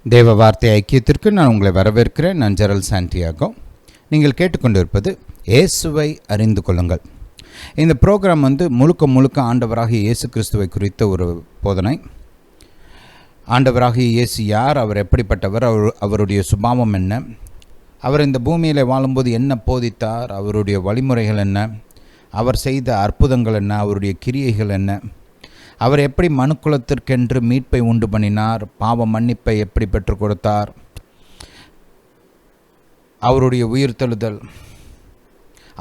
தேவ வார்த்தை ஐக்கியத்திற்கு நான் உங்களை வரவேற்கிறேன். நான் ஜெரல் சாண்டியாகோ. நீங்கள் கேட்டுக்கொண்டிருப்பது இயேசுவை அறிந்து கொள்ளுங்கள். இந்த ப்ரோக்ராம் முழுக்க ஆண்டவராகிய இயேசு கிறிஸ்துவை குறித்த ஒரு போதனை. ஆண்டவராகிய இயேசு யார், அவர் எப்படிப்பட்டவர், அவருடைய சுபாவம் என்ன, அவர் இந்த பூமியில் வாழும்போது என்ன போதித்தார், அவருடைய வழிமுறைகள் என்ன, அவர் செய்த அற்புதங்கள் என்ன, அவருடைய கிரியைகள் என்ன, அவர் எப்படி மனுக்குலத்திற்கென்று மீட்பை உண்டு பண்ணினார், பாவ மன்னிப்பை எப்படி பெற்றுக் கொடுத்தார், அவருடைய உயிர்த்தெழுதல்,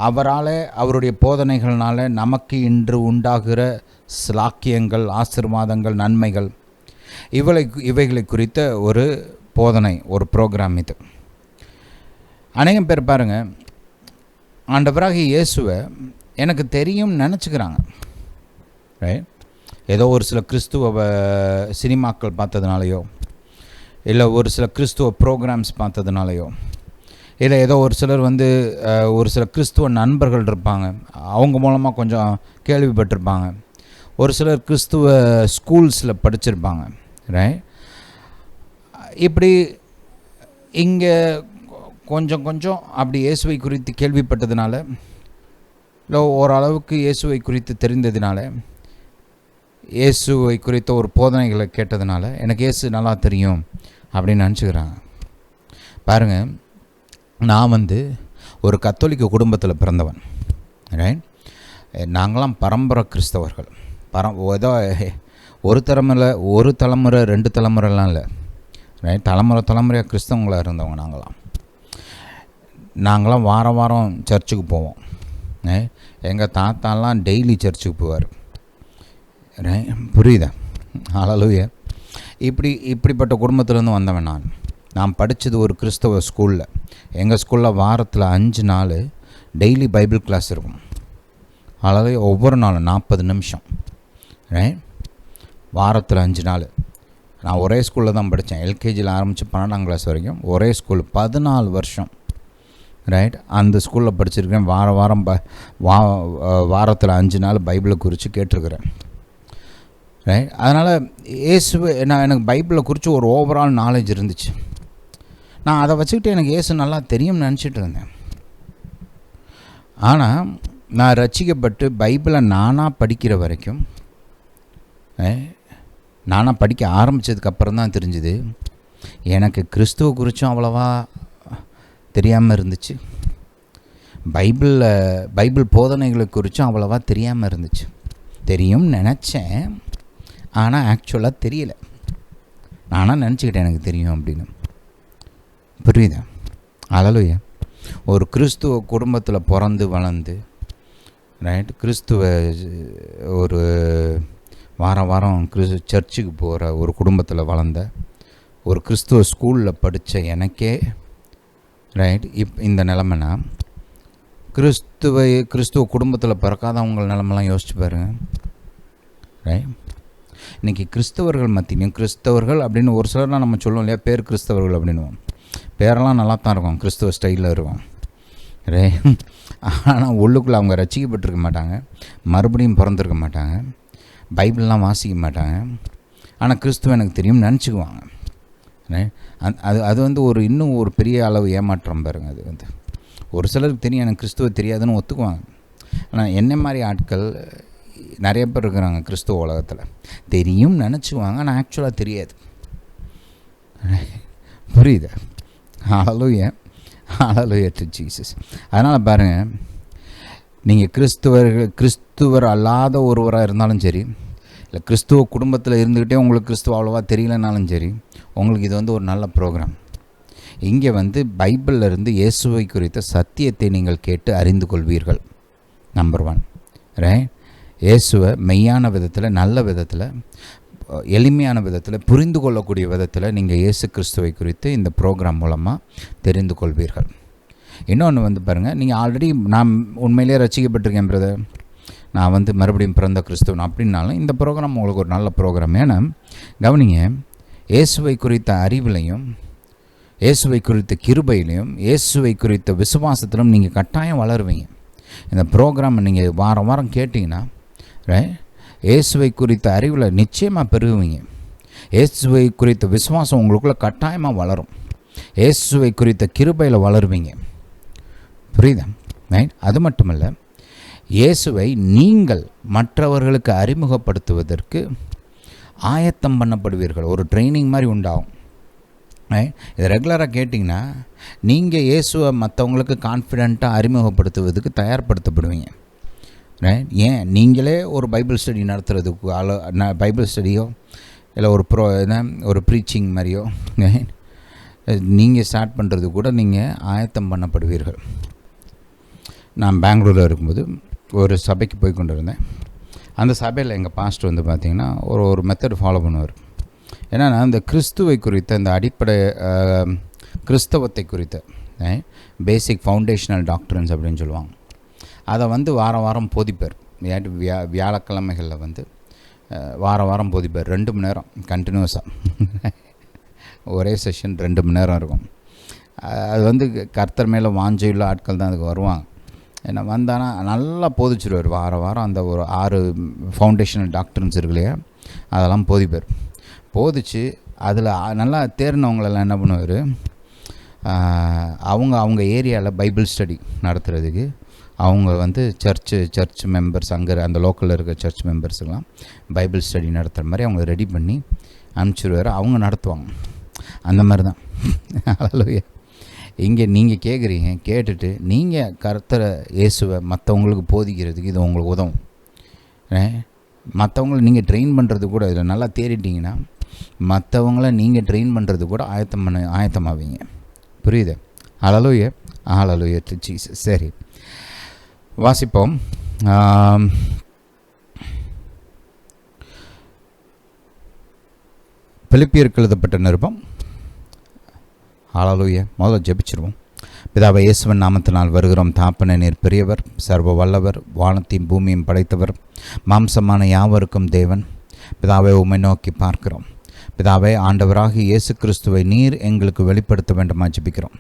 அவரால் அவருடைய போதனைகள்னால நமக்கு இன்று உண்டாகிற ஸ்லாக்கியங்கள், ஆசீர்வாதங்கள், நன்மைகள், இவைகளை குறித்த ஒரு போதனை, ஒரு ப்ரோக்ராம் இது. அநேகம் பேர் பாருங்கள், ஆண்டவராகிய இயேசுவை எனக்கு தெரியும் நினச்சிக்கிறாங்க. ரைட்? ஏதோ ஒரு சில கிறிஸ்துவ சினிமாக்கள் பார்த்ததுனாலையோ, இல்லை ஒரு சில கிறிஸ்துவ ப்ரோக்ராம்ஸ் பார்த்ததுனாலையோ, இல்லை ஏதோ ஒரு சிலர் ஒரு சில கிறிஸ்துவ நண்பர்கள் இருப்பாங்க, அவங்க மூலமாக கொஞ்சம் கேள்விப்பட்டிருப்பாங்க, ஒரு சிலர் கிறிஸ்துவ ஸ்கூல்ஸில் படிச்சிருப்பாங்க. ரைட்? இப்படி இங்கே கொஞ்சம் அப்படி இயேசுவை குறித்து கேள்விப்பட்டதுனால, இல்லை ஓரளவுக்கு இயேசுவை குறித்து தெரிந்ததுனால, இயேசுவை குறித்த ஒரு போதனைகளை கேட்டதுனால எனக்கு இயேசு நல்லா தெரியும் அப்படின்னு நினச்சிக்கிறாங்க. பாருங்கள், நான் ஒரு கத்தோலிக்க குடும்பத்தில் பிறந்தவன். ரைட்? நாங்களாம் பரம்பரை கிறிஸ்தவர்கள். ஏதோ ஒரு தலைமுறை 2 தலைமுறைலாம் இல்லை. ரைட்? தலைமுறையாக கிறிஸ்தவங்களாக இருந்தவங்க நாங்களாம் வாரம் சர்ச்சுக்கு போவோம். எங்கள் தாத்தாலாம் டெய்லி சர்ச்சுக்கு போவார். புரியுதா? ஹல்லேலூயா. இப்படிப்பட்ட குடும்பத்திலேருந்து வந்தவன் நான் படித்தது ஒரு கிறிஸ்தவ ஸ்கூலில். எங்கள் ஸ்கூலில் வாரத்தில் 5 நாள் டெய்லி பைபிள் கிளாஸ் இருக்கும். ஹல்லேலூயா. ஒவ்வொரு நாளும் 40 நிமிஷம். ரைட்? வாரத்தில் 5 நாள். நான் ஒரே ஸ்கூலில் தான் படித்தேன். எல்கேஜியில் ஆரம்பித்து 12ஆம் கிளாஸ் வரைக்கும் ஒரே ஸ்கூல், 14 வருஷம். ரைட்? அந்த ஸ்கூலில் படிச்சிருக்கேன். வாரத்தில் 5 நாள் பைபிளை குறித்து கேட்டிருக்கிறேன். ரைட்? அதனால் எனக்கு பைபிளை குறித்து ஒரு ஓவரால் நாலேஜ் இருந்துச்சு. நான் அதை வச்சுக்கிட்டு எனக்கு இயேசு நல்லா தெரியும்னு நினச்சிட்டு இருந்தேன். ஆனால் நான் ரட்சிக்கப்பட்டு பைபிளை நானாக படிக்கிற வரைக்கும், நானாக படிக்க ஆரம்பித்ததுக்கப்புறம் தான் தெரிஞ்சுது எனக்கு கிறிஸ்துவ குறித்தும் அவ்வளவா தெரியாமல் இருந்துச்சு, பைபிள் போதனைகளை குறித்தும் அவ்வளவா தெரியாமல் இருந்துச்சு. தெரியும் நினச்சேன், ஆனால் ஆக்சுவலாக தெரியலை. நானாக நினச்சிக்கிட்டேன் எனக்கு தெரியும் அப்படின்னு. புரியுதா? ஹல்லேலூயா. ஒரு கிறிஸ்துவ குடும்பத்தில் பிறந்து வளர்ந்து, ரைட், கிறிஸ்துவ ஒரு வாரம் சர்ச்சுக்கு போகிற ஒரு குடும்பத்தில் வளர்ந்த, ஒரு கிறிஸ்துவ ஸ்கூலில் படித்த எனக்கே, ரைட், இந்த நிலமைனா கிறிஸ்துவ குடும்பத்தில் பிறக்காதவங்க நிலமெல்லாம் யோசிச்சு பாருங்க. ரைட்? இன்றைக்கி கிறிஸ்தவர்கள் மத்தியும், கிறிஸ்தவர்கள் அப்படின்னு ஒரு சிலர்லாம் நம்ம சொல்லுவோம் இல்லையா, பேர் கிறிஸ்தவர்கள் அப்படின்னுவோம். பேரெல்லாம் நல்லா தான் இருக்கும், கிறிஸ்துவ ஸ்டைலில் இருக்கும். ரே, ஆனால் உள்ளுக்குள்ளே அவங்க ரசிக்கப்பட்டிருக்க மாட்டாங்க, மறுபடியும் பிறந்திருக்க மாட்டாங்க, பைபிள்லாம் வாசிக்க மாட்டாங்க. ஆனால் கிறிஸ்துவ எனக்கு தெரியும் நினச்சிக்குவாங்க. அது ஒரு இன்னும் ஒரு பெரிய அளவு ஏமாற்றம் பாருங்க. அது ஒரு சிலருக்கு தெரியும் எனக்கு கிறிஸ்துவ தெரியாதுன்னு ஒத்துக்குவாங்க. ஆனால் என்ன மாதிரி ஆட்கள் நிறைய பேர் இருக்கிறாங்க கிறிஸ்துவ உலகத்தில். தெரியும் நினச்சிக்குவாங்க, ஆனால் ஆக்சுவலாக தெரியாது. புரியுது? ஹல்லேலூயா. Hallelujah to Jesus. அதனால் பாருங்கள், நீங்கள் கிறிஸ்துவர் அல்லாத ஒருவராக இருந்தாலும் சரி, இல்லை கிறிஸ்துவ குடும்பத்தில் இருந்துக்கிட்டே உங்களுக்கு கிறிஸ்துவ அவ்வளோவா தெரியலனாலும் சரி, உங்களுக்கு இது ஒரு நல்ல ப்ரோக்ராம். இங்கே பைபிளில் இருந்து இயேசுவை குறித்த சத்தியத்தை நீங்கள் கேட்டு அறிந்து கொள்வீர்கள். நம்பர் 1. ரைட்? இயேசுவை மெய்யான விதத்தில், நல்ல விதத்தில், எளிமையான விதத்தில், புரிந்து கொள்ளக்கூடிய விதத்தில் நீங்கள் இயேசு கிறிஸ்துவை குறித்து இந்த ப்ரோக்ராம் மூலமாக தெரிந்து கொள்வீர்கள். இன்னொன்று பாருங்கள், நீங்கள் ஆல்ரெடி நான் உண்மையிலே ரசிக்கப்பட்டிருக்கேன் பிரதர், நான் மறுபடியும் பிறந்த கிறிஸ்துவன் அப்படின்னாலும் இந்த ப்ரோக்ராம் உங்களுக்கு ஒரு நல்ல ப்ரோக்ராம். ஏன்னா கவனிங்க, இயேசுவை குறித்த அறிவிலையும், இயேசுவை குறித்த கிருபையிலையும், இயேசுவை குறித்த விசுவாசத்திலும் நீங்கள் கட்டாயம் வளருவீங்க. இந்த ப்ரோக்ராம் நீங்கள் வாரம் கேட்டிங்கன்னா, ரைட், இயேசுவை குறித்த அறிவில் நிச்சயமாக பெறுவீங்க. இயேசுவை குறித்த விசுவாசம் உங்களுக்குள்ளே கட்டாயமாக வளரும். இயேசுவை குறித்த கிருபையில் வளருவீங்க. புரியுதா? ரைட். அது மட்டுமல்ல, இயேசுவை நீங்கள் மற்றவர்களுக்கு அறிமுகப்படுத்துவதற்கு ஆயத்தம் பண்ணப்படுவீர்கள். ஒரு ட்ரைனிங் மாதிரி உண்டாகும். இதை ரெகுலராக கேட்டிங்கன்னா நீங்கள் இயேசுவை மற்றவங்களுக்கு கான்ஃபிடெண்ட்டாக அறிமுகப்படுத்துவதுக்கு தயார்படுத்தப்படுவீங்க. ரைட். ஏன் நீங்களே ஒரு பைபிள் ஸ்டடி நடத்துறதுக்கு பைபிள் ஸ்டடியோ இல்லை ஒரு ப்ரீச்சிங் மாதிரியோ நீங்கள் ஸ்டார்ட் பண்ணுறது கூட நீங்கள் ஆயத்தம் பண்ணப்படுவீர்கள். நான் பெங்களூரில் இருக்கும்போது ஒரு சபைக்கு போய் கொண்டு இருந்தேன். அந்த சபையில் எங்கள் பாஸ்டர் வந்து பார்த்திங்கன்னா ஒரு மெத்தட் ஃபாலோ பண்ணுவார். என்னென்னா, இந்த கிறிஸ்துவை குறித்த இந்த அடிப்படை கிறிஸ்தவத்தை குறித்த பேசிக் ஃபவுண்டேஷனல் டாக்டரன்ஸ் அப்படின்னு சொல்லுவாங்க. அதை வந்து வாரம் போதிப்பார். வியாழக்கிழமைகளில் வந்து வாரம் போதிப்பார். 2 மணி நேரம் கண்டினியூஸாக ஒரே செஷன் 2 மணி நேரம் இருக்கும். அது வந்து கர்த்தர் மேலே வாஞ்சையுள்ள ஆட்கள் தான் அதுக்கு வருவாங்க. என்ன வந்தானா நல்லா போதிச்சிடுவார். வாரம் அந்த ஒரு 6 ஃபவுண்டேஷனல் டாக்டர்ஸ் இருக்கு இல்லையா, அதெல்லாம் போதிப்பார். போதிச்சு அதில் நல்லா தேர்ந்தவங்களெல்லாம் என்ன பண்ணுவார், அவங்க ஏரியாவில் பைபிள் ஸ்டடி நடத்துகிறதுக்கு அவங்க வந்து சர்ச் மெம்பர்ஸ், அங்கே அந்த லோக்கலில் இருக்க சர்ச் மெம்பர்ஸுக்கெல்லாம் பைபிள் ஸ்டடி நடத்துகிற மாதிரி அவங்க ரெடி பண்ணி அனுப்பிச்சிடுவார். அவங்க நடத்துவாங்க. அந்த மாதிரி தான். அல்லேலூயா. இங்கே நீங்கள் கேட்குறீங்க, கேட்டுட்டு நீங்கள் கர்த்தரை இயேசுவை மற்றவங்களுக்கு போதிக்கிறதுக்கு இது உங்களுக்கு உதவும். மற்றவங்கள நீங்கள் ட்ரெயின் பண்ணுறது கூட இதில் நல்லா தேறிட்டிங்கன்னா மற்றவங்கள நீங்கள் ட்ரெயின் பண்ணுறது கூட ஆயத்தமாவீங்க. புரியுது? அல்லேலூயா. அல்லேலூயா டு ஜீசஸ். சரி, வாசிப்போம். பிலிப்பியருக்கு எழுதப்பட்ட நிருபம். அல்லேலூயா. முதல்ல ஜெபிச்சிருவோம். பிதாவை, இயேசுவின் நாமத்தினால் வருகிறோம். தாப்பனே, நீர் பெரியவர், சர்வ வல்லவர், வானத்தையும் பூமியும் படைத்தவர், மாம்சமான யாவருக்கும் தேவன். பிதாவை, உம்மை நோக்கி பார்க்கிறோம். பிதாவே, ஆண்டவராகிய இயேசு கிறிஸ்துவை நீர் எங்களுக்கு வெளிப்படுத்த வேண்டுமா ஜெபிக்கிறோம்.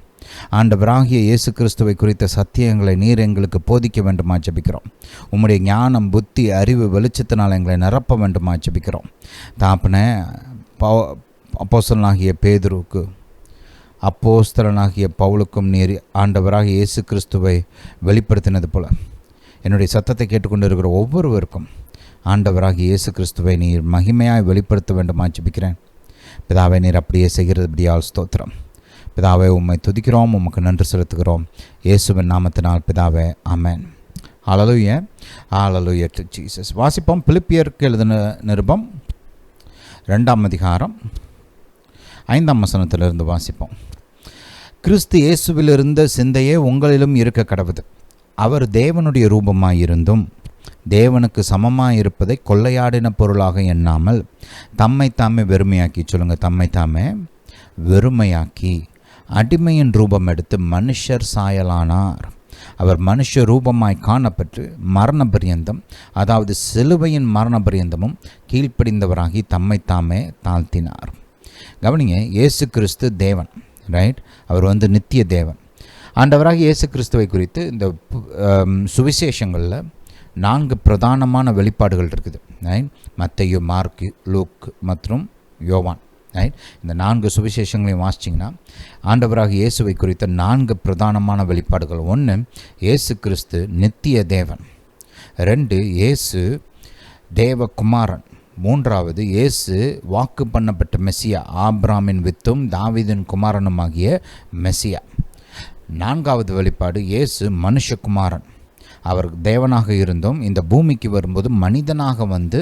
ஆண்டவராகிய இயேசு கிறிஸ்துவை குறித்த சத்தியங்களை நீர் எங்களுக்கு போதிக்க வேண்டுமா ஜெபிக்கிறோம். உம்முடைய ஞானம், புத்தி, அறிவு, வெளிச்சத்தினால் எங்களை நிரப்ப வேண்டுமா ஜெபிக்கிறோம். தாப்பனே, அப்போஸ்தலனாகிய பேதுருக்கு, அப்போஸ்தலனாகிய பவுலுக்கும் நீர் ஆண்டவராகிய இயேசு கிறிஸ்துவை வெளிப்படுத்தினது போல என்னுடைய சத்தத்தை கேட்டுக்கொண்டு இருக்கிற ஒவ்வொருவருக்கும் ஆண்டவராகிய இயேசு கிறிஸ்துவை நீர் மகிமையாய் வெளிப்படுத்த வேண்டுமா ஜெபிக்கிறேன். பிதாவை, நீர் அப்படியே செய்கிறதுபடியால் ஸ்தோத்திரம். பிதாவை, உம்மை துதிக்கிறோம், உமக்கு நன்றி செலுத்துகிறோம். இயேசுவின் நாமத்தினால் பிதாவே, ஆமென். அல்லேலூயா. அல்லேலூயா டு ஜீசஸ். வாசிப்போம். பிலிப்பியருக்கு எழுதின நிருபம் 2ஆம் அதிகாரம் 5ஆம் வசனத்திலிருந்து வாசிப்போம். கிறிஸ்து இயேசுவில் இருந்த சிந்தையே உங்களிலும் இருக்க கடவுது. அவர் தேவனுடைய ரூபமாயிருந்தும் தேவனுக்கு சமமாயிருப்பதை கொள்ளையாடின பொருளாக எண்ணாமல் தம்மைத்தாமே வெறுமையாக்கி, சொல்லுங்கள், தம்மைத்தாமே வெறுமையாக்கி அடிமையின் ரூபம் எடுத்து மனுஷர் சாயலானார். அவர் மனுஷ ரூபமாய் காணப்பட்டு மரண பரியந்தம், அதாவது சிலுவையின் மரண பரியந்தமும் கீழ்ப்படிந்தவராகி தம்மைத்தாமே தாழ்த்தினார். கவனிங்க, இயேசு கிறிஸ்து தேவன். ரைட். அவர் வந்து நித்திய தேவன். ஆண்டவராக இயேசு கிறிஸ்துவை குறித்து இந்த சுவிசேஷங்களில் 4 பிரதானமான வெளிப்பாடுகள் இருக்குது. ரைட். மத்தேயு, மார்க்கு, லூக் மற்றும் யோவான். ரைட். இந்த 4 சுவிசேஷங்களையும் வாசிச்சிங்கன்னா ஆண்டவராக இயேசுவை குறித்த 4 பிரதானமான வெளிப்பாடுகள். 1, இயேசு கிறிஸ்து நித்திய தேவன். 2, இயேசு தேவகுமாரன். 3வது, இயேசு வாக்கு பண்ணப்பட்ட மெசியா, ஆபிரகாமின் வித்தும் தாவீதின் குமாரனுமாகிய மெசியா. 4வது வெளிப்பாடு, இயேசு மனுஷகுமாரன். அவர் தேவனாக இருந்தும் இந்த பூமிக்கு வரும்போது மனிதனாக வந்து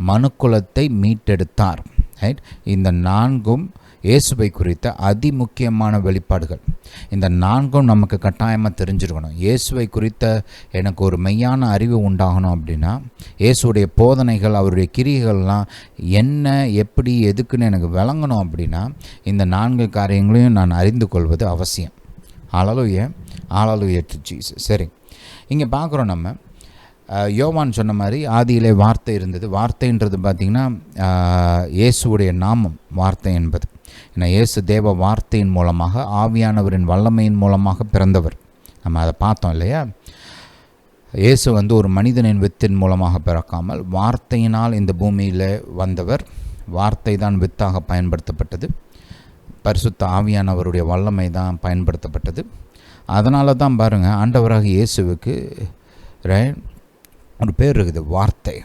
மனுக்குலத்தை மீட்டெடுத்தார். ரைட். இந்த 4ம் இயேசுவை குறித்த அதிமுக்கியமான வெளிப்பாடுகள். இந்த 4ம் நமக்கு கட்டாயமாக தெரிஞ்சிருக்கணும். இயேசுவை குறித்த எனக்கு ஒரு மெய்யான அறிவு உண்டாகணும் அப்படின்னா, இயேசுடைய போதனைகள், அவருடைய கிரியைகள்லாம் என்ன, எப்படி, எதுக்குன்னு எனக்கு விளங்கணும் அப்படின்னா இந்த 4 காரியங்களையும் நான் அறிந்து கொள்வது அவசியம். அல்லேலூயா. அல்லேலூயா டு ஜீசஸ். சரி, இங்கே பார்க்குறோம் நம்ம யோவான் சொன்ன மாதிரி ஆதியிலே வார்த்தை இருந்தது. வார்த்தைன்றது பார்த்திங்கன்னா இயேசுடைய நாமம் வார்த்தை என்பது. ஏன்னா இயேசு தேவ வார்த்தையின் மூலமாக, ஆவியானவரின் வல்லமையின் மூலமாக பிறந்தவர். நம்ம அதை பார்த்தோம் இல்லையா. இயேசு வந்து ஒரு மனிதனின் வித்தின் மூலமாக பிறக்காமல் வார்த்தையினால் இந்த பூமியில் வந்தவர். வார்த்தை தான் வித்தாக பயன்படுத்தப்பட்டது. பரிசுத்த ஆவியானவருடைய வல்லமை தான் பயன்படுத்தப்பட்டது. அதனால தான் பாருங்கள், ஆண்டவராக இயேசுவுக்கு ஒரு பேர் இருக்குது, வார்த்தை.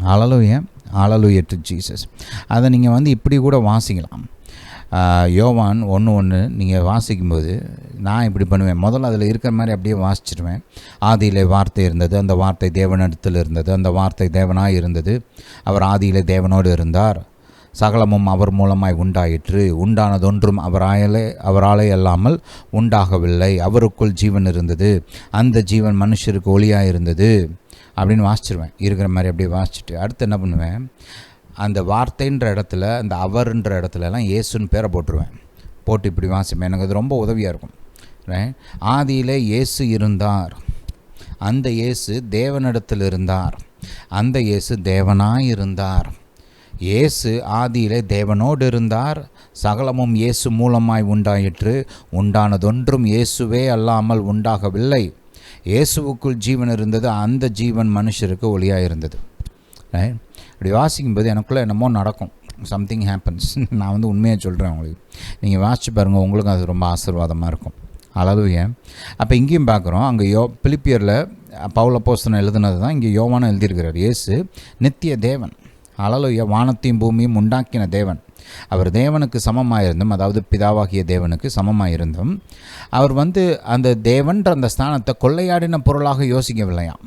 ஹல்லேலூயா, ஹல்லேலூயா டு ஜீசஸ். அதை நீங்கள் இப்படி கூட வாசிக்கலாம். யோவான் 1:1 நீங்கள் வாசிக்கும்போது நான் இப்படி பண்ணுவேன், முதல்ல அதில் இருக்கிற மாதிரி அப்படியே வாசிச்சிடுவேன். ஆதியிலே வார்த்தை இருந்தது, அந்த வார்த்தை தேவனிடத்தில் இருந்தது, அந்த வார்த்தை தேவனாய் இருந்தது, அவர் ஆதியிலே தேவனோடு இருந்தார், சகலமும் அவர் மூலமாய் உண்டாயிற்று, உண்டானதொன்றும் அவராலே அல்லாமல் உண்டாகவில்லை, அவருக்குள் ஜீவன் இருந்தது, அந்த ஜீவன் மனுஷருக்கு ஒளியாக இருந்தது அப்படின்னு வாசிச்சிருவேன். இருக்கிற மாதிரி அப்படியே வாசிச்சுட்டு அடுத்து என்ன பண்ணுவேன், அந்த வார்த்தைன்ற இடத்துல, அந்த அவர்ன்ற இடத்துலலாம் இயேசுன்னு பேரை போட்டுருவேன். போட்டு இப்படி வாசிப்பேன். எனக்கு அது ரொம்ப உதவியாக இருக்கும். ஆதியிலே இயேசு இருந்தார், அந்த இயேசு தேவனிடத்தில் இருந்தார், அந்த இயேசு தேவனாய் இருந்தார், இயேசு ஆதியிலே தேவனோடு இருந்தார், சகலமும் இயேசு மூலமாய் உண்டாயிற்று, உண்டானதொன்றும் இயேசுவே அல்லாமல் உண்டாகவில்லை, இயேசுவுக்குள் ஜீவன் இருந்தது, அந்த ஜீவன் மனுஷருக்கு ஒளியாக இருந்தது. இப்படி வாசிக்கும்போது எனக்குள்ளே என்னமோ நடக்கும், சம்திங் ஹேப்பன்ஸ். நான் உண்மையாக சொல்கிறேன் உங்களுக்கு. நீங்கள் வாசித்து பாருங்கள், உங்களுக்கும் அது ரொம்ப ஆசீர்வாதமாக இருக்கும். ஹல்லேலூயா. அப்போ இங்கேயும் பார்க்குறோம், அங்கே பிலிப்பியரில் பவுல் அப்போஸ்தலன் எழுதுனது தான் இங்கே யோவானும் எழுதியிருக்கிறார். இயேசு நித்திய தேவன். ஹல்லேலூயா. வானத்தையும் பூமியும் உண்டாக்கின தேவன். அவர் தேவனுக்கு சமமாக இருந்தும், அதாவது பிதாவாகிய தேவனுக்கு சமமாக இருந்தும், அவர் அந்த தேவன்ற அந்த ஸ்தானத்தை கொள்ளையாடின பொருளாக யோசிக்கவில்லையாம்.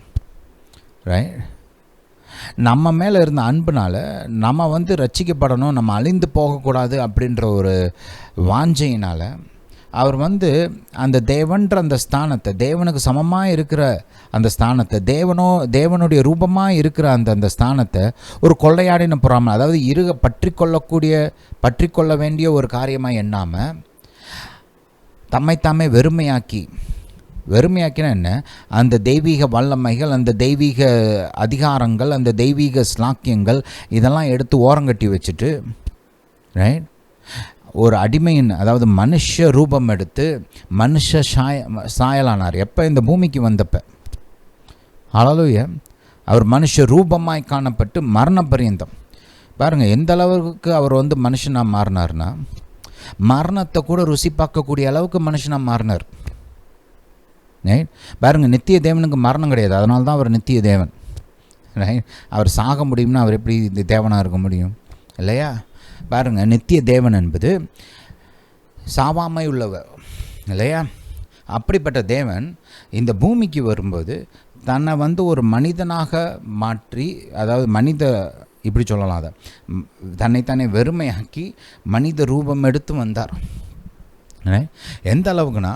நம்ம மேலே இருந்த அன்புனால் நம்ம ரட்சிக்கப்படணும், நம்ம அழிந்து போகக்கூடாது அப்படின்ற ஒரு வாஞ்சையினால் அவர் அந்த தேவன்ற அந்த ஸ்தானத்தை, தேவனுக்கு சமமாக இருக்கிற அந்த ஸ்தானத்தை, தேவனுடைய ரூபமாக இருக்கிற அந்த ஸ்தானத்தை ஒரு கொள்ளையாடின பொறாமல், அதாவது பற்றி கொள்ள வேண்டிய ஒரு காரியமாக எண்ணாமல் தம்மைத்தாமே வெறுமையாக்கினா என்ன, அந்த தெய்வீக வல்லமைகள், அந்த தெய்வீக அதிகாரங்கள், அந்த தெய்வீக ஸ்லாக்கியங்கள் இதெல்லாம் எடுத்து ஓரங்கட்டி வச்சுட்டு ஒரு அடிமையின், அதாவது மனுஷ ரூபம் எடுத்து மனுஷ சாயலானார். எப்போ? இந்த பூமிக்கு வந்தப்ப. ஹல்லேலூயா. அவர் மனுஷ ரூபமாய் காணப்பட்டு மரண பரியந்தம். பாருங்கள் எந்த அளவுக்கு அவர் மனுஷனாக மாறினார்னா, மரணத்தை கூட ருசி பார்க்கக்கூடிய அளவுக்கு மனுஷனாக மாறினார். பாருங்கள், நித்திய தேவனுக்கு மரணம் கிடையாது, அதனால தான் அவர் நித்திய தேவன். அவர் சாக முடியும்னா அவர் எப்படி இந்த தேவனாக இருக்க முடியும் இல்லையா? பாருங்கள், நித்திய தேவன் என்பது சாவாமை உள்ளவர் இல்லையா? அப்படிப்பட்ட தேவன் இந்த பூமிக்கு வரும்போது தன்னை ஒரு மனிதனாக மாற்றி, அதாவது இப்படி சொல்லலாம், அதை தன்னைத்தானே வெறுமையாக்கி மனித ரூபம் எடுத்து வந்தார். எந்த அளவுக்குன்னா,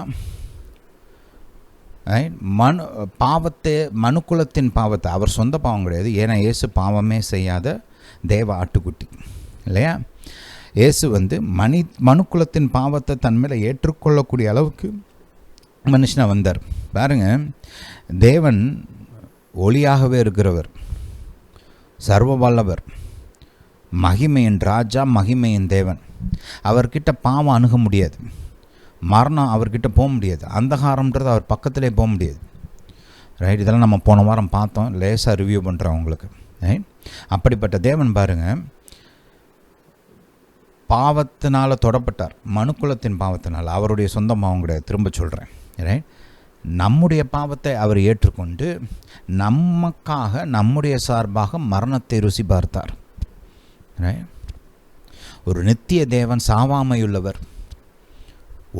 மனுக்குலத்தின் பாவத்தை, அவர் சொந்த பாவம் கிடையாது, ஏன்னா இயேசு பாவமே செய்யாத தேவ ஆட்டுக்குட்டி இல்லையா? இயேசு மனுக்குலத்தின் பாவத்தை தன்மையில ஏற்றுக்கொள்ளக்கூடிய அளவுக்கு மனுஷனாக வந்தார். பாருங்க, தேவன் ஒளியாகவே இருக்கிறவர், சர்வ வல்லவர், மகிமையின் ராஜா, மகிமையின் தேவன். அவர்கிட்ட பாவம் அணுக முடியாது, மரணம் அவர்கிட்ட போக முடியாது, அந்தகாரம்ன்றது அவர் பக்கத்திலே போக முடியாது. இதெல்லாம் நம்ம போன வாரம் பார்த்தோம், லேசாக ரிவ்யூ பண்ணுறோம் உங்களுக்கு. அப்படிப்பட்ட தேவன் பாருங்கள், பாவத்தினால் தொடப்பட்டார், மனுக்குலத்தின் பாவத்தினால், அவருடைய சொந்த பாவம் கிடையாது. திரும்ப சொல்கிறேன், நம்முடைய பாவத்தை அவர் ஏற்றுக்கொண்டு நமக்காக, நம்முடைய சார்பாக மரணத்தை ருசி பார்த்தார். ஒரு நித்திய தேவன், சாவாமையுள்ளவர்,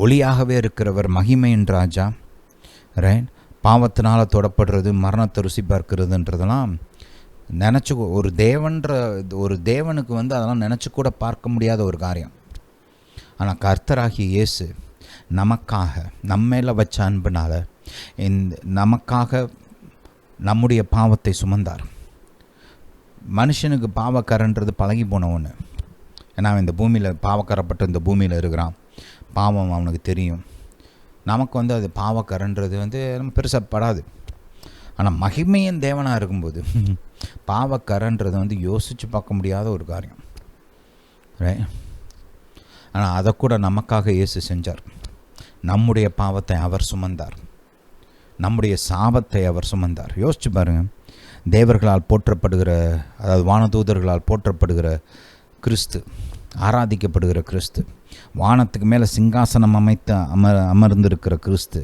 ஒளியாகவே இருக்கிறவர், மகிமையின் ராஜா. பாவத்தினால் தொடப்படுறது, மரணத்தை ருசி பார்க்கிறதுன்றதெல்லாம் ஒரு தேவனுக்கு அதெல்லாம் நினச்சி கூட பார்க்க முடியாத ஒரு காரியம். ஆனால் கர்த்தராகிய இயேசு நமக்காக, நம்மேல வச்ச அன்புனால் நமக்காக நம்முடைய பாவத்தை சுமந்தார். மனுஷனுக்கு பாவக்கரன்றது பழகி போன ஒன்று. ஏன்னா அவன் இந்த பூமியில் பாவக்கரப்பட்டு இந்த பூமியில் இருக்கிறான், பாவம் அவனுக்கு தெரியும். நமக்கு அது பாவக்கரன்றது நம்ம பெருசாக படாது. ஆனால் மகிமையின் தேவனாக இருக்கும்போது பாவக்கரன்றது யோசித்து பார்க்க முடியாத ஒரு காரியம். ஆனால் அதை கூட நமக்காக இயேசு செஞ்சார். நம்முடைய பாவத்தை அவர் சுமந்தார், நம்முடைய சாபத்தை அவர் சுமந்தார். யோசிச்சு பாருங்கள், தேவர்களால் போற்றப்படுகிற, அதாவது வானதூதர்களால் போற்றப்படுகிற கிறிஸ்து, ஆராதிக்கப்படுகிற கிறிஸ்து, வானத்துக்கு மேலே சிங்காசனம் அமைத்து அமர்ந்திருக்கிற கிறிஸ்து.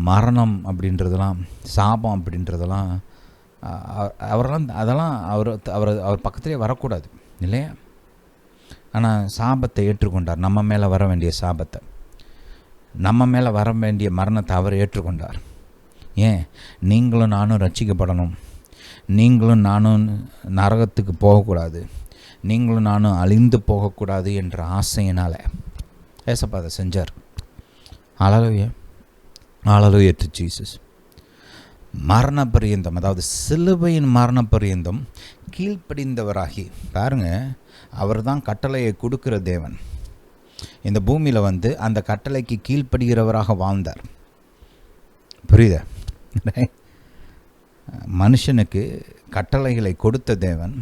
மரணம் அப்படின்றதெல்லாம், சாபம் அப்படின்றதெல்லாம் அதெல்லாம் அவர் பக்கத்திலே வரக்கூடாது இல்லையா? ஆனால் சாபத்தை ஏற்றுக்கொண்டார். நம்ம மேலே வர வேண்டிய சாபத்தை, நம்ம மேலே வர வேண்டிய மரணத்தை அவர் ஏற்றுக்கொண்டார். ஏன்? நீங்களும் நானும் ரட்சிக்கப்படணும், நீங்களும் நானும் நரகத்துக்கு போகக்கூடாது, நீங்களும் நானும் அழிந்து போகக்கூடாது என்ற ஆசையினால் ஏசப்பா அதை செஞ்சார். ஹல்லேலூயா, ஹல்லேலூயா டு ஜீசஸ். மரண பரியந்தம், அதாவது சிலுவையின் மரண பரியந்தம் கீழ்ப்படிந்தவராகி பாருங்கள், அவர் தான் கட்டளையை கொடுக்கிற தேவன். இந்த பூமியில் வந்து அந்த கட்டளைக்கு கீழ்ப்படுகிறவராக வாழ்ந்தார். புரியுதா? மனுஷனுக்கு கட்டளைகளை கொடுத்த தேவன்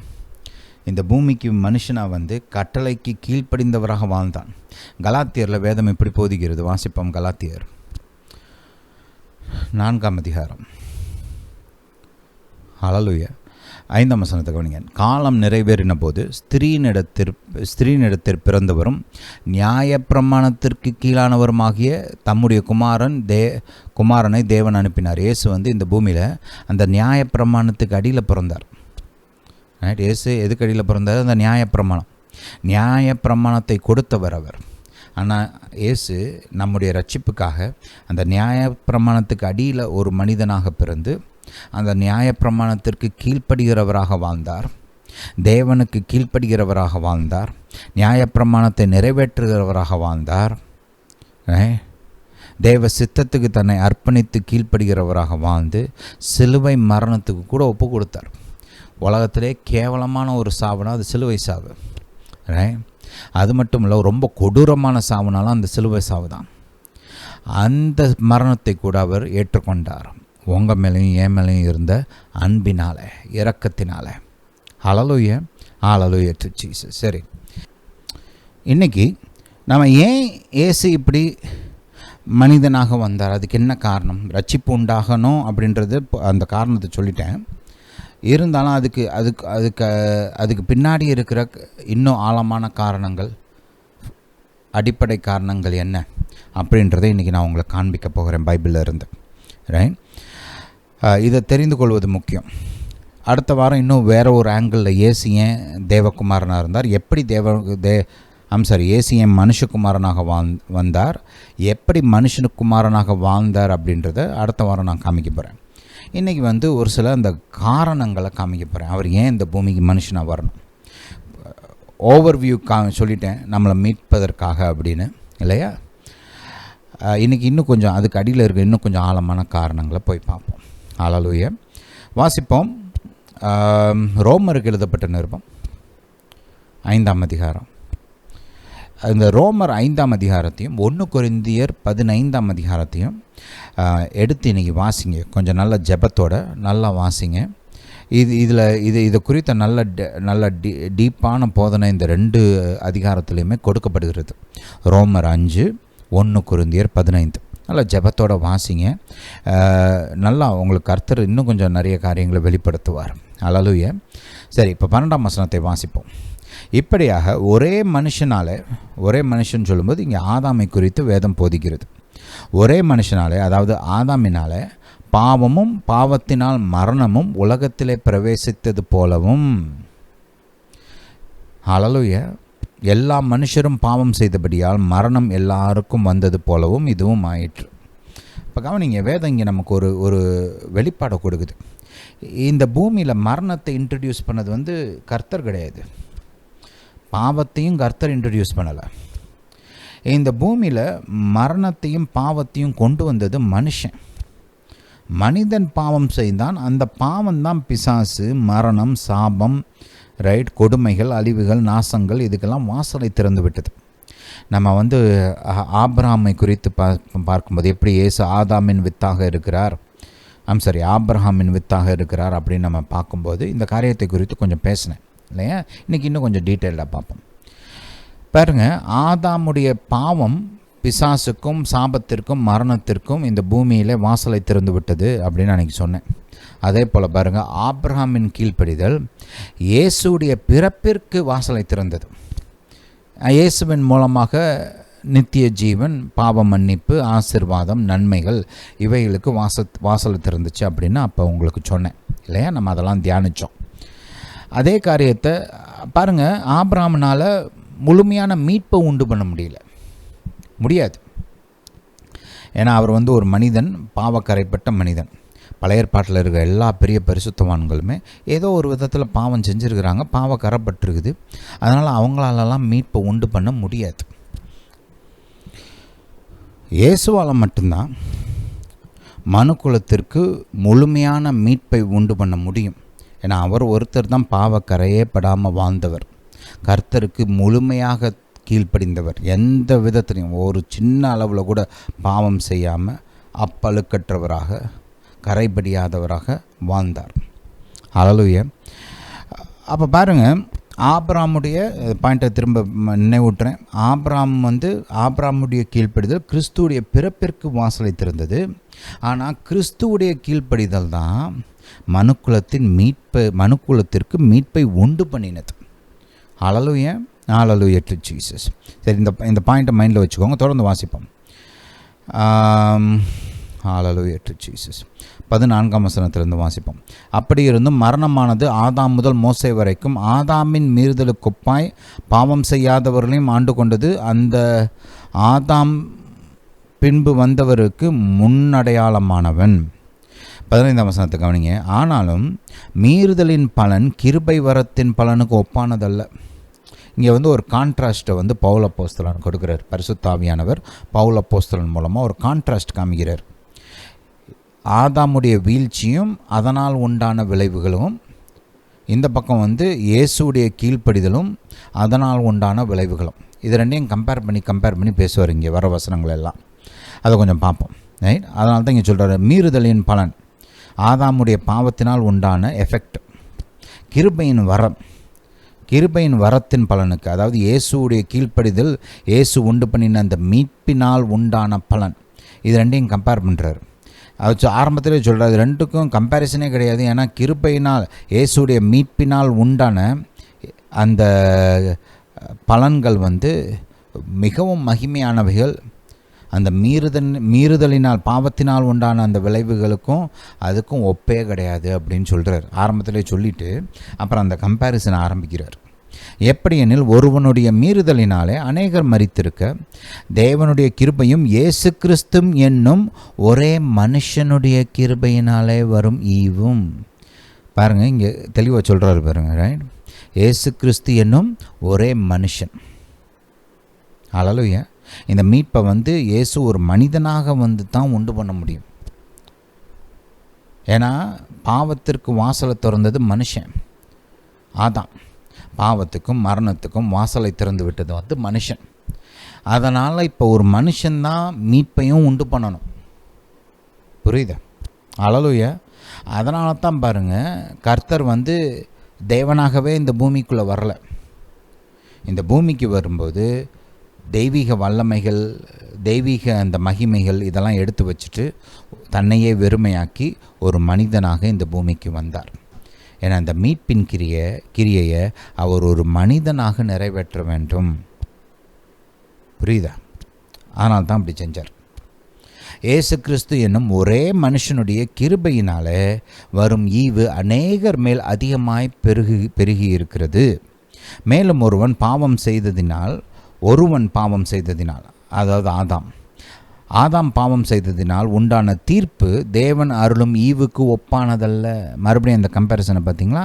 இந்த பூமிக்கு மனுஷனாக வந்து கட்டளைக்கு கீழ்ப்படிந்தவராக வாழ்ந்தான். கலாத்தியரில் வேதம் எப்படி போதிக்கிறது? வாசிப்போம். கலாத்தியர் 4ஆம் அதிகாரம், ஹல்லேலூயா, 5ஆம் வசனத்தை கவனிங்க. காலம் நிறைவேறின போது ஸ்திரீனிடத்தில் பிறந்தவரும் நியாயப்பிரமாணத்திற்கு கீழானவருமாகிய தம்முடைய குமாரனை தேவன் அனுப்பினார். இயேசு வந்து இந்த பூமியில் அந்த நியாயப்பிரமாணத்துக்கு அடியில் பிறந்தார். இயேசு எதுக்கு அடியில் பிறந்தார்? அந்த நியாயப்பிரமாணத்தை கொடுத்தவர் அவர். ஆனால் இயேசு நம்முடைய ரட்சிப்புக்காக அந்த நியாயப்பிரமாணத்துக்கு அடியில் ஒரு மனிதனாக பிறந்து அந்த நியாயப்பிரமாணத்திற்கு கீழ்ப்படுகிறவராக வாழ்ந்தார், தேவனுக்கு கீழ்ப்படுகிறவராக வாழ்ந்தார், நியாயப்பிரமாணத்தை நிறைவேற்றுகிறவராக வாழ்ந்தார், தேவ சித்தத்துக்கு தன்னை அர்ப்பணித்து கீழ்ப்படுகிறவராக வாழ்ந்து சிலுவை மரணத்துக்கு கூட ஒப்பு கொடுத்தார். உலகத்திலே கேவலமான ஒரு சாவுனா அது சிலுவை சாவு. அது மட்டும் இல்லை, ரொம்ப கொடூரமான சாவுனாலும் அந்த சிலுவை சாவு தான். அந்த மரணத்தை கூட அவர் ஏற்றுக்கொண்டார். உங்கள் மேலேயும் என் மேலேயும் இருந்த அன்பினால, இரக்கத்தினால. ஹல்லேலூயா, ஹல்லேலூயா டு ஜீசஸ். சரி, இன்றைக்கி நம்ம ஏன் இயேசு இப்படி மனிதனாக வந்தார்? அதுக்கு என்ன காரணம்? ரட்சிப்பு உண்டாகணும் அப்படின்றது அந்த காரணத்தை சொல்லிட்டேன். இருந்தாலும் அதுக்கு பின்னாடி இருக்கிற இன்னும் ஆழமான காரணங்கள், அடிப்படை காரணங்கள் என்ன அப்படின்றத இன்றைக்கி நான் உங்களுக்கு காண்பிக்க போகிறேன் பைபிளில் இருந்து. ரைட், இதை தெரிந்து கொள்வது முக்கியம். அடுத்த வாரம் இன்னும் வேறு ஒரு ஆங்கிளில் இயேசு ஏன் தேவகுமாரனாக இருந்தார், எப்படி இயேசு ஏன் மனுஷகுமாரனாக வந்தார், எப்படி மனுஷனுக்குமாரனாக வாழ்ந்தார் அப்படின்றத அடுத்த வாரம் நான் காமிக்க போகிறேன். இன்றைக்கி வந்து ஒரு சில அந்த காரணங்களை காமிக்க போகிறேன். அவர் ஏன் இந்த பூமிக்கு மனுஷனாக வரணும். ஓவர்வியூ சொல்லிட்டேன், நம்மளை மீட்பதற்காக அப்படின்னு இல்லையா? இன்றைக்கி இன்னும் கொஞ்சம் அதுக்கு அடியில் இருக்க இன்னும் கொஞ்சம் ஆழமான காரணங்களை போய் பார்ப்போம். ஹல்லேலூயா. வாசிப்போம். ரோமருக்கு எழுதப்பட்ட நிருபம் 5ஆம் அதிகாரம். இந்த ரோமர் 5ஆம் அதிகாரத்தையும் 1 கொரிந்தியர் 15ஆம் அதிகாரத்தையும் எடுத்து இன்றைக்கி வாசிங்க. கொஞ்சம் நல்ல ஜெபத்தோட நல்லா வாசிங்க. இதை குறித்த நல்ல டீப்பான போதனை இந்த 2 அதிகாரத்துலேயுமே கொடுக்கப்படுகிறது. ரோமர் 5, 1 கொரிந்தியர் 15. நல்லா ஜெபத்தோடு வாசிங்க. நல்லா உங்களுக்கு கர்த்தர் இன்னும் கொஞ்சம் நிறைய காரியங்களை வெளிப்படுத்துவார். ஹல்லேலூயா. சரி, இப்போ 12ஆம் வசனத்தை வாசிப்போம். இப்படியாக ஒரே மனுஷன் சொல்லும்போது இங்கே ஆதாமை குறித்து வேதம் போதிக்கிறது. ஒரே மனுஷனாலே, அதாவது ஆதாமினாலே பாவமும் பாவத்தினால் மரணமும் உலகத்திலே பிரவேசித்தது போலவும், ஹல்லேலூயா, எல்லா மனுஷரும் பாவம் செய்தபடியால் மரணம் எல்லாருக்கும் வந்தது போலவும் இதுவும் ஆயிற்று. இப்போ கவனிங்க, வேதம் இங்கே நமக்கு ஒரு வெளிப்பாடை கொடுக்குது. இந்த பூமியில் மரணத்தை இன்ட்ரடியூஸ் பண்ணது வந்து கர்த்தர் கிடையாது, பாவத்தையும் கர்த்தர் இன்ட்ரடியூஸ் பண்ணலை. இந்த பூமியில் மரணத்தையும் பாவத்தையும் கொண்டு வந்தது மனிதன் பாவம் செய்தான். அந்த பாவம்தான் பிசாசு, மரணம், சாபம், ரைட், கொடுமைகள், அழிவுகள், நாசங்கள், இதுக்கெல்லாம் வாசலை திறந்து விட்டது. நம்ம வந்து ஆபிரகாமை குறித்து பார்க்கும்போது எப்படி இயேசு ஆதாமின் வித்தாக இருக்கிறார், ஆபிரகாமின் வித்தாக இருக்கிறார் அப்படின்னு நம்ம பார்க்கும்போது இந்த காரியத்தை குறித்து கொஞ்சம் பேசினேன் இல்லையா? இன்றைக்கி இன்னும் கொஞ்சம் டீட்டெயிலாக பார்ப்போம். பாருங்கள், ஆதாமுடைய பாவம் பிசாசுக்கும் சாபத்திற்கும் மரணத்திற்கும் இந்த பூமியில் வாசலை திறந்து விட்டது அப்படின்னு அன்றைக்கி சொன்னேன். அதே போல் பாருங்கள், ஆபிரகாமின் கீழ்ப்படிதல் இயேசுடைய பிறப்பிற்கு வாசலை திறந்தது. இயேசுவின் மூலமாக நித்திய ஜீவன், பாவ மன்னிப்பு, ஆசீர்வாதம், நன்மைகள் இவைகளுக்கு வாசல் திறந்துச்சு அப்படின்னு அப்போ உங்களுக்கு சொன்னேன் இல்லையா? நம்ம அதெல்லாம் தியானித்தோம். அதே காரியத்தை பாருங்கள், ஆபிரகாமினால் முழுமையான மீட்பை உண்டு பண்ண முடியாது. ஏன்னா அவர் ஒரு மனிதன், பாவக்கரைப்பட்ட மனிதன். பழைய ஏற்பாட்டில் இருக்கிற எல்லா பெரிய பரிசுத்தவான்களுமே ஏதோ ஒரு விதத்தில் பாவம் செஞ்சுருக்கிறாங்க, பாவக்கரைப்பட்டிருக்குது. அதனால் அவங்களாலெல்லாம் மீட்பை உண்டு பண்ண முடியாது. இயேசுவால் மட்டும்தான் மனுக்குலத்திற்கு முழுமையான மீட்பை உண்டு பண்ண முடியும். ஏன்னா அவர் ஒருத்தர் தான் பாவக்கரையே படாமல் வாழ்ந்தவர், கர்த்தருக்கு முழுமையாக கீழ்ப்படிந்தவர், எந்த விதத்திலையும் ஒரு சின்ன அளவில் கூட பாவம் செய்யாமல் அப்பழுக்கற்றவராக, கரைபடியாதவராக வாழ்ந்தார். ஹல்லேலூயா. அப்போ பாருங்கள், ஆபிரகாமுடைய பாயிண்ட்டை திரும்ப நினைவூட்டுறேன். ஆபிரகாமுடைய கீழ்ப்படிதல் கிறிஸ்துவுடைய பிறப்பிற்கு வாசலை திறந்தது. ஆனால் கிறிஸ்துவுடைய கீழ்ப்படிதல் தான் மனுக்குலத்திற்கு மீட்பை உண்டு பண்ணினது. ஹல்லேலூயா, ஹல்லேலூயா டு ஜீசஸ். சரி, இந்த பாயிண்ட்டை மைண்டில் வச்சுக்கோங்க, தொடர்ந்து வாசிப்போம். ஹல்லேலூயா டு ஜீசஸ். 14ஆம் வசனத்திலிருந்து வாசிப்போம். அப்படி இருந்தும் மரணமானது ஆதாம் முதல் மோசே வரைக்கும் ஆதாமின் மீறுதலுக்கொப்பாய் பாவம் செய்யாதவர்களையும் ஆண்டு கொண்டது. அந்த ஆதாம் பின்பு வந்தவருக்கு முன்னடையாளமானவன். 15ஆம் வசனத்தை கவனிங்க. ஆனாலும் மீறுதலின் பலன் கிருபை வரத்தின் பலனுக்கு ஒப்பானதல்ல. இங்கே ஒரு கான்ட்ராஸ்ட்டை பவுல் அப்போஸ்தலன் கொடுக்கிறார். பரிசுத்த ஆவியானவர் பவுல் அப்போஸ்தலன் மூலமாக ஒரு கான்ட்ராஸ்ட் காமிக்கிறார். ஆதாமுடைய வீழ்ச்சியும் அதனால் உண்டான விளைவுகளும், இந்த பக்கம் இயேசுடைய கீழ்ப்படிதலும் அதனால் உண்டான விளைவுகளும். இது ரெண்டையும் கம்பேர் பண்ணி பேசுவார் இங்கே வர வசனங்கள் எல்லாம். அதை கொஞ்சம் பார்ப்போம். ரைட். அதனால தான் இங்கே சொல்கிறார், மீறுதலின் பலன் ஆதாமுடைய பாவத்தினால் உண்டான எஃபெக்ட், கிருபையின் வரத்தின் பலனுக்கு, அதாவது இயேசுடைய கீழ்ப்படிதல், இயேசு உண்டு பண்ணின அந்த மீட்பினால் உண்டான பலன், இது ரெண்டையும் கம்பேர் பண்ணுறாரு. அது ஆரம்பத்திலே சொல்கிறார், ரெண்டுக்கும் கம்பேரிசனே கிடையாது. ஏன்னா கிருபையினால், இயேசுடைய மீட்பினால் உண்டான அந்த பலன்கள் மிகவும் மகிமையானவைகள். அந்த மீறுதலினால், பாவத்தினால் உண்டான அந்த விளைவுகளுக்கும் அதுக்கும் ஒப்பே கிடையாது அப்படின்னு சொல்கிறார். ஆரம்பத்திலே சொல்லிவிட்டு அப்புறம் அந்த கம்பேரிசனை ஆரம்பிக்கிறார். எப்படியெனில், ஒருவனுடைய மீறுதலினாலே அநேகர் மரித்திருக்க, தேவனுடைய கிருபையும் இயேசு கிறிஸ்து என்னும் ஒரே மனுஷனுடைய கிருபையினாலே வரும் ஈவும். பாருங்கள், இங்கே தெளிவாக சொல்கிறாரு பாருங்கள். ரைட். இயேசு கிறிஸ்து என்னும் ஒரே மனுஷன். ஹல்லேலூயா. இந்த மீட்பை இயேசு ஒரு மனிதனாக தான் உண்டு பண்ண முடியும். ஏன்னா பாவத்திற்கு வாசலை திறந்தது மனுஷன், ஆதாம். பாவத்துக்கும் மரணத்துக்கும் வாசலை திறந்து விட்டது மனுஷன். அதனால் இப்போ ஒரு மனுஷன்தான் மீட்பையும் உண்டு பண்ணணும். புரியுதா? ஹல்லேலூயா. அதனால தான் பாருங்கள், கர்த்தர் தேவனாகவே இந்த பூமிக்குள்ளே வரலை. இந்த பூமிக்கு வரும்போது தெய்வீக வல்லமைகள், தெய்வீக அந்த மகிமைகள் இதெல்லாம் எடுத்து வச்சுட்டு தன்னையே வெறுமையாக்கி ஒரு மனிதனாக இந்த பூமிக்கு வந்தார். ஏன்னா அந்த மீட்பின் கிரியையை அவர் ஒரு மனிதனாக நிறைவேற்ற வேண்டும். புரியுதா? அதனால தான் அப்படி செஞ்சார். இயேசு கிறிஸ்து என்னும் ஒரே மனுஷனுடைய கிருபையினாலே வரும் ஈவு அநேகர் மேல் அதிகமாய் பெருகி இருக்கிறது. மேலும் ஒருவன் பாவம் செய்ததினால், அதாவது ஆதாம் பாவம் செய்ததினால் உண்டான தீர்ப்பு தேவன் அருளும் ஈவுக்கு ஒப்பானதல்ல. மறுபடியும் அந்த கம்பேரிசனை பார்த்தீங்களா?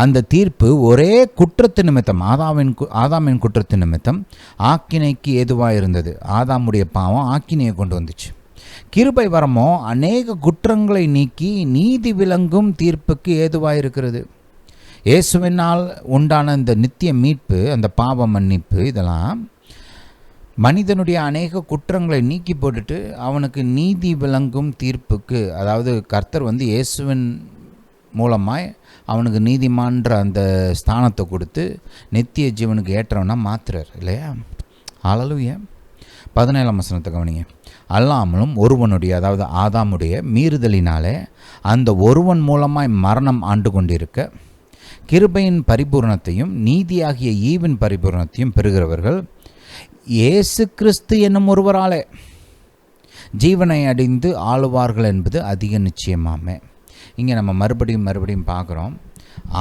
அந்த தீர்ப்பு ஒரே குற்றத்து நிமித்தம், ஆதாமின் குற்றத்து நிமித்தம் ஆக்கினைக்கு ஏதுவாக இருந்தது. ஆதாமுடைய பாவம் ஆக்கினையை கொண்டு வந்துச்சு. கிருபை வரமோ அநேக குற்றங்களை நீக்கி நீதி விளங்கும் தீர்ப்புக்கு ஏதுவாக இருக்கிறது. இயேசுவினால் உண்டான இந்த நித்திய மீட்பு, அந்த பாவ மன்னிப்பு, இதெல்லாம் மனிதனுடைய அநேக குற்றங்களை நீக்கி போட்டுட்டு அவனுக்கு நீதி விளங்கும் தீர்ப்புக்கு, அதாவது கர்த்தர் இயேசுவின் மூலமாய் அவனுக்கு நீதிமான்ற அந்த ஸ்தானத்தை கொடுத்து நித்திய ஜீவனுக்கு ஏற்றவனா மாத்துறார் இல்லையா? ஹல்லேலூயா. 17ஆம் வசனத்தை கவனிங்க. அல்லாமலும் ஒருவனுடைய, அதாவது ஆதாமுடைய மீறுதலினாலே அந்த ஒருவன் மூலமாய் மரணம் ஆண்டு கொண்டிருக்க, கிருபையின் பரிபூரணத்தையும் நீதியாகிய ஈவின் பரிபூரணத்தையும் பெறுகிறவர்கள் இயேசு கிறிஸ்து என்னும் ஒருவராலே ஜீவனை அடைந்து ஆளுவார்கள் என்பது அதிக நிச்சயமாமே. இங்கே நம்ம மறுபடியும் பார்க்குறோம்.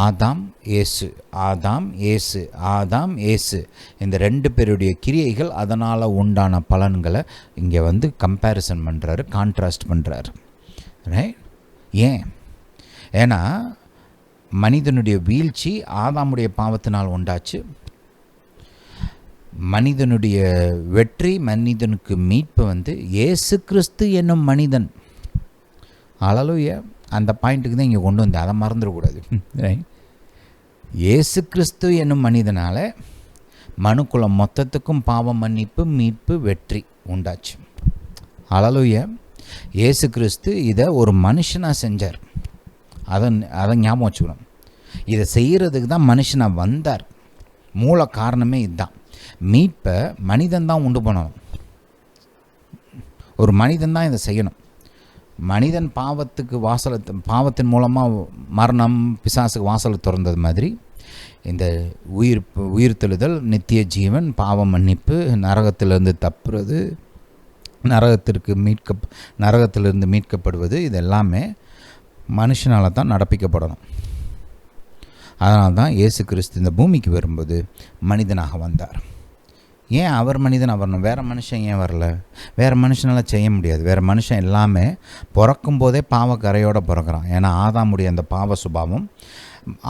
ஆதாம் இயேசு, ஆதாம் இயேசு, ஆதாம் இயேசு, இந்த 2 பேருடைய கிரியைகள், அதனால் உண்டான பலன்களை இங்கே கம்பேரிசன் பண்ணுறாரு, கான்ட்ராஸ்ட் பண்ணுறாரு. ரைட்? ஏன்? ஏன்னா மனிதனுடைய வீழ்ச்சி ஆதாமுடைய பாவத்தினால் உண்டாச்சு. மனிதனுடைய வெற்றி, மனிதனுக்கு மீட்பு இயேசு கிறிஸ்து என்னும் மனிதன். ஹல்லேலூயா. அந்த பாயிண்ட்டுக்கு தான் இங்கே கொண்டு வந்து, அதை மறந்துடக்கூடாது. இயேசு கிறிஸ்து என்னும் மனிதனால் மனுக்குலம் மொத்தத்துக்கும் பாவ மன்னிப்பு, மீட்பு, வெற்றி உண்டாச்சு. ஹல்லேலூயா. இயேசு கிறிஸ்து இதை ஒரு மனுஷனாக செஞ்சார். அதை ஞாபகம் வச்சுக்கணும். இதை செய்கிறதுக்கு தான் மனுஷனாக வந்தார். மூல காரணமே இதுதான். மீட்பை மனிதன் தான் உண்டு பண்ணணும். ஒரு மனிதன் தான் இதை செய்யணும். மனிதன் பாவத்தின் மூலமாக மரணம், பிசாசுக்கு வாசலை திறந்தது மாதிரி இந்த உயிர்த்தெழுதல், நித்திய ஜீவன், பாவ மன்னிப்பு, நரகத்திலிருந்து தப்புறது, நரகத்திலிருந்து மீட்கப்படுவது, இது எல்லாமே மனுஷனால் தான் நடப்பிக்கப்படணும். அதனால தான் இயேசு கிறிஸ்து இந்த பூமிக்கு வரும்போது மனிதனாக வந்தார். ஏன் அவர் மனிதன் வரணும்? வேறு மனுஷன் ஏன் வரல? வேறு மனுஷனால் செய்ய முடியாது. வேறு மனுஷன் எல்லாமே பிறக்கும் போதே பாவக்கரையோடு பிறக்கிறான். ஏன்னா ஆதாமுடைய அந்த பாவ சுபாவம்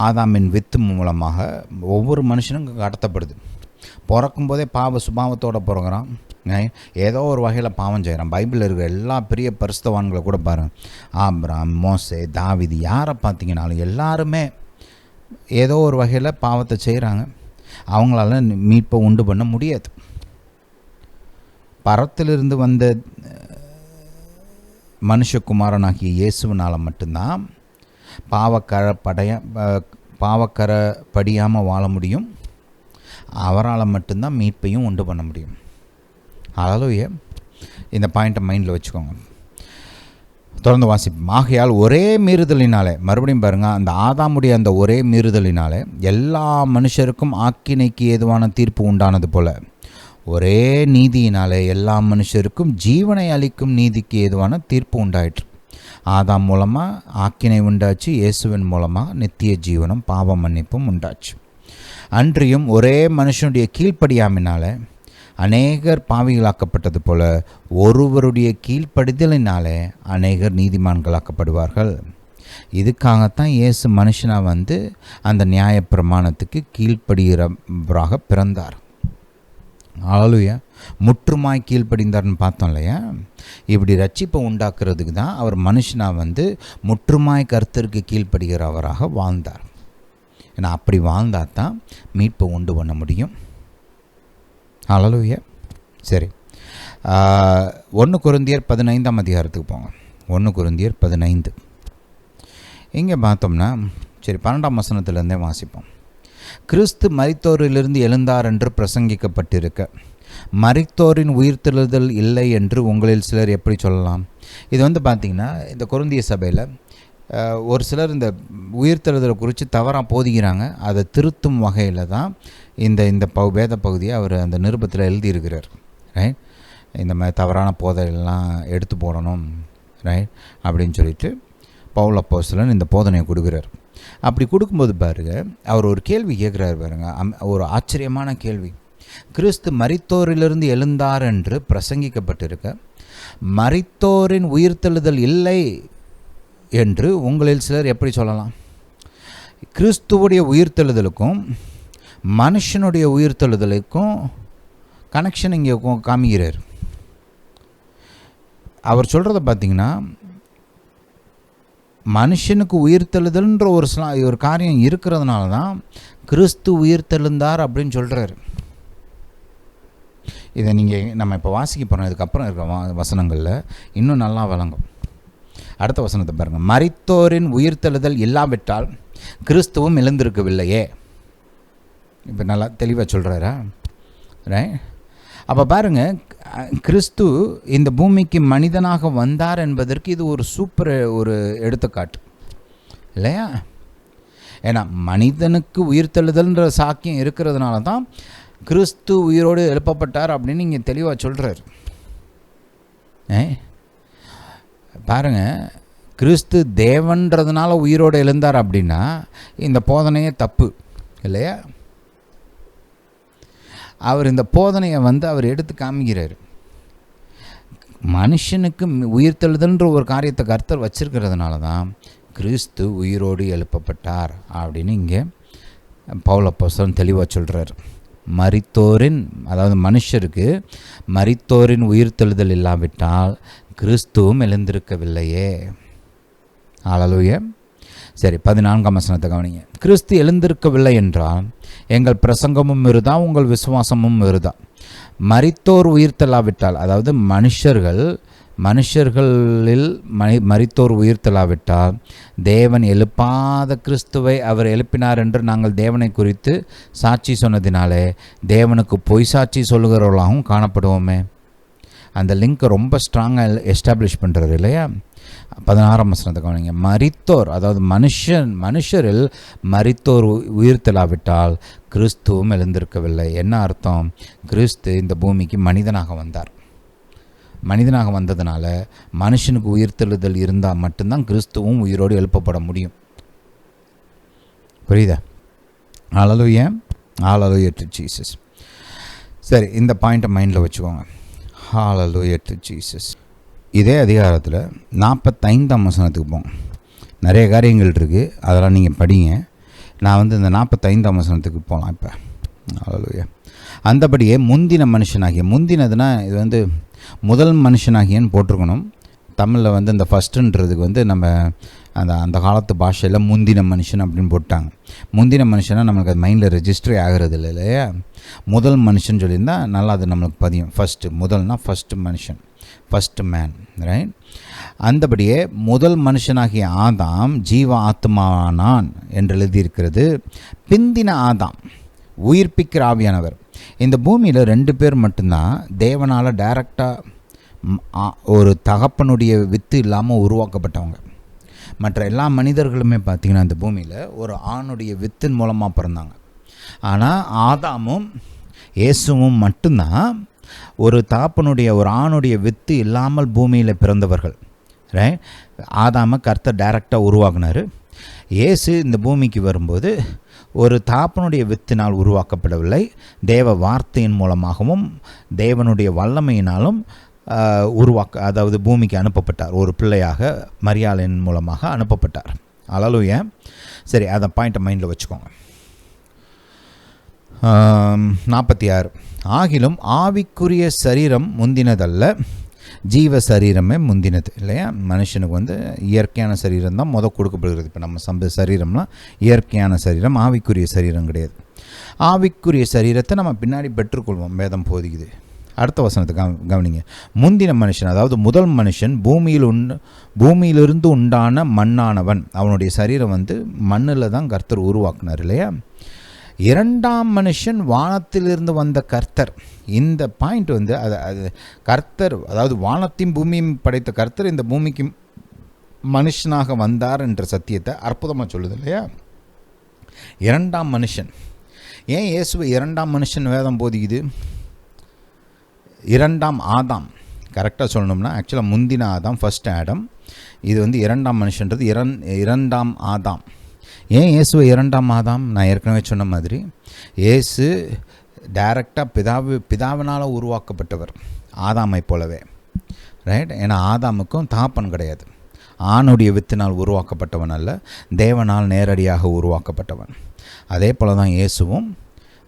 ஆதாமின் வித்து மூலமாக ஒவ்வொரு மனுஷனும் கடத்தப்படுது. பிறக்கும் போதே பாவ சுபாவத்தோடு பிறகுறான். ஏதோ ஒரு வகையில் பாவம் செய்கிறான். பைபிளில் இருக்கிற எல்லா பெரிய பரிசுத்தவான்களை கூட பாருங்கள், ஆபிரகாம், மோசே, தாவீது, யாரை பார்த்தீங்கன்னாலும் எல்லாருமே ஏதோ ஒரு வகையில் பாவத்தை செய்கிறாங்க. அவங்களால மீட்பை உண்டு பண்ண முடியாது. பரத்திலிருந்து வந்த மனுஷகுமாரனாகிய இயேசுவினால் மட்டும்தான் பாவக்கரை படியாமல் வாழ முடியும். அவரால் மட்டும்தான் மீட்பையும் உண்டு பண்ண முடியும். ஹல்லேலூயா. இந்த பாயிண்ட்டை மைண்டில் வச்சுக்கோங்க. தொடர்ந்து வாசிப்போம். ஆகையால் ஒரே மீறுதலினாலே, மறுபடியும் பாருங்கள், அந்த ஆதாமுடைய அந்த ஒரே மீறுதலினாலே எல்லா மனுஷருக்கும் ஆக்கினைக்கு ஏதுவான தீர்ப்பு உண்டானது போல, ஒரே நீதியினாலே எல்லா மனுஷருக்கும் ஜீவனை அளிக்கும் நீதிக்கு ஏதுவான தீர்ப்பு உண்டாயிற்று. ஆதாம் மூலமாக ஆக்கினை உண்டாச்சு, இயேசுவின் மூலமாக நித்திய ஜீவனும் பாவ மன்னிப்பும் உண்டாச்சு. அன்றியும் ஒரே மனுஷனுடைய கீழ்ப்படியாமையினாலே அநேகர் பாவிகளாக்கப்பட்டது போல ஒருவருடைய கீழ்ப்படிதலினாலே அநேகர் நீதிமான்களாக்கப்படுவார்கள். இதுக்காகத்தான் இயேசு மனுஷனாக அந்த நியாயப்பிரமாணத்துக்கு கீழ்ப்படுகிறவராக பிறந்தார். ஹல்லேலூயா. முற்றுமாய் கீழ்ப்படிந்தார்னு பார்த்தோம் இல்லையா? இப்படி ரட்சிப்பை உண்டாக்குறதுக்கு தான் அவர் மனுஷனாக முற்றுமாய் கர்த்தருக்கு கீழ்ப்படுகிறவராக வாழ்ந்தார். ஏன்னா அப்படி வாழ்ந்தால் தான் மீட்பை உண்டு பண்ண முடியும். ஹல்லேலூயா. சரி, 1 கொரிந்தியர் 15ஆம் அதிகாரத்துக்கு போங்க. 1 கொரிந்தியர் 15. இங்கே பார்த்தோம்னா, சரி, 12ஆம் வசனத்திலேருந்தே வாசிப்போம். கிறிஸ்து மரித்தோரிலிருந்து எழுந்தார் என்று பிரசங்கிக்கப்பட்டிருக்க மரித்தோரின் உயிர்த்தெழுதல் இல்லை என்று உங்களில் சிலர் எப்படி சொல்லலாம்? இது பார்த்திங்கன்னா, இந்த கொரிந்திய சபையில் ஒரு சிலர் இந்த உயிர்த்தெழுதலை குறித்து தவறாக போதிக்கிறாங்க. அதை திருத்தும் வகையில் தான் இந்த வேத பகுதியை அவர் அந்த நிருபத்தில் எழுதியிருக்கிறார். ரைட்? இந்த மாதிரி தவறான போதையெல்லாம் எடுத்து போடணும், ரைட், அப்படின்னு சொல்லிட்டு பவுல் அப்போஸ்தலன் இந்த போதனையை கொடுக்குறார். அப்படி கொடுக்கும்போது பாருங்க, அவர் ஒரு கேள்வி கேட்குறாரு பாருங்க, ஒரு ஆச்சரியமான கேள்வி. கிறிஸ்து மரித்தோரிலிருந்து எழுந்தார் என்று பிரசங்கிக்கப்பட்டிருக்க மரித்தோரின் உயிர்த்தெழுதல் இல்லை என்று உங்களில் சிலர் எப்படி சொல்லலாம்? கிறிஸ்துவுடைய உயிர்த்தெழுதலுக்கும் மனுஷனுடைய உயிர்த்தெழுதலுக்கும் கனெக்ஷன் இங்கே காமிக்கிறார். அவர் சொல்கிறத பார்த்திங்கன்னா, மனுஷனுக்கு உயிர்த்தெழுதல்ன்ற ஒரு காரியம் இருக்கிறதுனால தான் கிறிஸ்து உயிர்த்தெழுந்தார் அப்படின்னு சொல்கிறார். இதை நம்ம இப்போ வாசிக்க போகிறோம். இதுக்கப்புறம் இருக்க வசனங்களில் இன்னும் நல்லா விளங்கும். அடுத்த வசனத்தை பாருங்கள். மரித்தோரின் உயிர்த்தெழுதல் இல்லாவிட்டால் கிறிஸ்துவும் எழுந்திருக்கவில்லையே. இப்போ நல்லா தெளிவாக சொல்கிறாரா? ரைட்? அப்போ பாருங்கள், கிறிஸ்து இந்த பூமிக்கு மனிதனாக வந்தார் என்பதற்கு இது ஒரு சூப்பர் ஒரு எடுத்துக்காட்டு இல்லையா? ஏன்னா மனிதனுக்கு உயிர்த்தெழுதல்ன்ற சாக்கியம் இருக்கிறதுனால தான் கிறிஸ்து உயிரோடு எழுப்பப்பட்டார் அப்படின்னு இங்கே தெளிவாக சொல்கிறார். பாருங்கள், கிறிஸ்து தேவன்றதுனால உயிரோடு எழுந்தார் அப்படின்னா இந்த போதனையே தப்பு இல்லையா? அவர் இந்த போதனையை அவர் எடுத்து காமிக்கிறார். மனுஷனுக்கு உயிர்த்தெழுதல்ன்ற ஒரு காரியத்தை கர்த்தர் வச்சிருக்கிறதுனால தான் கிறிஸ்து உயிரோடு எழுப்பப்பட்டார் அப்படின்னு இங்கே பவுல் அப்போஸ்தலன் தெளிவாக சொல்கிறார். மரித்தோரின், அதாவது மனுஷருக்கு மரித்தோரின் உயிர்த்தெழுதல் இல்லாவிட்டால் கிறிஸ்துவும் எழுந்திருக்கவில்லையே. ஹல்லேலூயா. சரி, 14ஆம் வசனத்தை கவனிங்க. கிறிஸ்து எழுந்திருக்கவில்லை என்றால் எங்கள் பிரசங்கமும் விருதா, உங்கள் விசுவாசமும் விருதா. மரித்தோர் உயிர்த்தெழாவிட்டால், அதாவது மனுஷர்களில் மரித்தோர் உயிர்த்தெழாவிட்டால் தேவன் எழுப்பாத கிறிஸ்துவை அவர் எழுப்பினார் என்று நாங்கள் தேவனை குறித்து சாட்சி சொன்னதினாலே தேவனுக்கு பொய் சாட்சி சொல்லுகிறவர்களாகவும் காணப்படுவோமே. அந்த லிங்க்கை ரொம்ப ஸ்ட்ராங்காக எஸ்டாப்ளிஷ் பண்ணுறது இல்லையா? 16ஆம் வசனத்தை கவனிங்க. மரித்தோர், அதாவது மனுஷரில் மரித்தோர் உயிர்த்தெழாவிட்டால் கிறிஸ்துவும் எழுந்திருக்கவில்லை. என்ன அர்த்தம்? கிறிஸ்து இந்த பூமிக்கு மனிதனாக வந்தார். மனிதனாக வந்ததுனால மனுஷனுக்கு உயிர்த்தெழுதல் இருந்தால் மட்டும்தான் கிறிஸ்துவும் உயிரோடு எழுப்பப்பட முடியும். புரியுதா? ஹல்லேலூயா, ஹல்லேலூயா டு ஜீசஸ். சரி, இந்த பாயிண்ட்டை மைண்டில் வச்சுக்கோங்க. ஹல்லேலூயா டு ஜீசஸ். இதே அதிகாரத்தில் 45ஆம் வசனத்துக்கு போங்க. நிறைய காரியங்கள் இருக்குது, அதெல்லாம் நீங்கள் படிங்க. நான் இந்த 45ஆம் வசனத்துக்கு போகலாம் இப்போ. ஹல்லேலூயா. அந்தபடியே முந்தின மனுஷனாகிய, முந்தினதுன்னா இது முதல் மனுஷனாகியன்னு போட்டிருக்கணும். தமிழில் இந்த ஃபஸ்ட்டுன்றதுக்கு நம்ம அந்த காலத்து பாஷையில் முந்தின மனுஷன் அப்படின்னு போட்டாங்க. முந்தின மனுஷனா நம்மளுக்கு அது மைண்டில் ரெஜிஸ்டரே ஆகிறது இல்லை இல்லையா? முதல் மனுஷன் சொல்லியிருந்தால் நல்லா அது நம்மளுக்கு பதியும். ஃபஸ்ட்டு, முதல்னா ஃபஸ்ட்டு மனுஷன், ஃபஸ்ட்டு மேன், ரைட்? அந்தபடியே முதல் மனுஷனாகிய ஆதாம் ஜீவ ஆத்மானான் என்று எழுதியிருக்கிறது. பிந்தின ஆதாம் உயிர்ப்பிக்கிற ஆவியானவர். இந்த பூமியில் 2 பேர் மட்டும்தான் தேவனால் டைரெக்டாக ஒரு தகப்பனுடைய வித்து இல்லாமல் உருவாக்கப்பட்டவங்க. மற்ற எல்லா மனிதர்களுமே பார்த்திங்கன்னா இந்த பூமியில் ஒரு ஆணுடைய வித்தின் மூலமாக பிறந்தாங்க. ஆனால் ஆதாமும் இயேசுவும் மட்டும்தான் ஒரு தகப்பனுடைய, ஒரு ஆணுடைய வித்து இல்லாமல் பூமியில் பிறந்தவர்கள், ரைட்? ஆதாமை கர்த்தர் டைரெக்டாக உருவாக்குனார். இயேசு இந்த பூமிக்கு வரும்போது ஒரு தாப்பனுடைய வித்தினால் உருவாக்கப்படவில்லை, தேவ வார்த்தையின் மூலமாகவும் தேவனுடைய வல்லமையினாலும் அதாவது பூமிக்கு அனுப்பப்பட்டார். ஒரு பிள்ளையாக மரியாளின் மூலமாக அனுப்பப்பட்டார். ஹல்லேலூயா. சரி, அதை பாயிண்ட்டை மைண்டில் வச்சுக்கோங்க. 46. ஆகிலும் ஆவிக்குரிய சரீரம் முந்தினதல்ல, ஜீவ சரீரமே முந்தினது இல்லையா? மனுஷனுக்கு இயற்கையான சரீரம் தான் கொடுக்கப்படுகிறது. இப்போ நம்ம சரீரம்லாம் இயற்கையான சரீரம், ஆவிக்குரிய சரீரம் கிடையாது. ஆவிக்குரிய சரீரத்தை நம்ம பின்னாடி பெற்றுக்கொள்வோம், வேதம் போதிக்குது. அடுத்த வசனத்தை கவனிங்க. முந்தின மனுஷன், அதாவது முதல் மனுஷன் பூமியிலிருந்து உண்டான மண்ணானவன். அவனுடைய சரீரம் மண்ணில் தான் கர்த்தர் உருவாக்குனார் இல்லையா? இரண்டாம் மனுஷன் வானத்திலிருந்து வந்த கர்த்தர். இந்த பாயிண்ட் அது கர்த்தர், அதாவது வானத்தையும் பூமியும் படைத்த கர்த்தர் இந்த பூமிக்கு மனுஷனாக வந்தார் என்ற சத்தியத்தை அற்புதமாக சொல்லுது இல்லையா? இரண்டாம் மனுஷன். ஏன் இயேசுவை இரண்டாம் மனுஷன் வேதம் போதிக்குது? இரண்டாம் ஆதாம், கரெக்டாக சொல்லணும்னா ஆக்சுவலாக முந்தின ஆதாம், ஃபர்ஸ்ட் ஆடம். இது இரண்டாம் மனுஷன்றது இரண்டாம் ஆதாம். ஏன் இயேசுவை இரண்டாம் ஆதாம்? நான் ஏற்கனவே சொன்ன மாதிரி இயேசு டைரெக்டாக பிதாவினால் உருவாக்கப்பட்டவர், ஆதாமை போலவே, ரைட்? ஏன்னா ஆதாமுக்கும் தாப்பன் கிடையாது. ஆணுடைய வித்தினால் உருவாக்கப்பட்டவன் அல்ல, தேவனால் நேரடியாக உருவாக்கப்பட்டவன். அதே போல தான் இயேசுவும்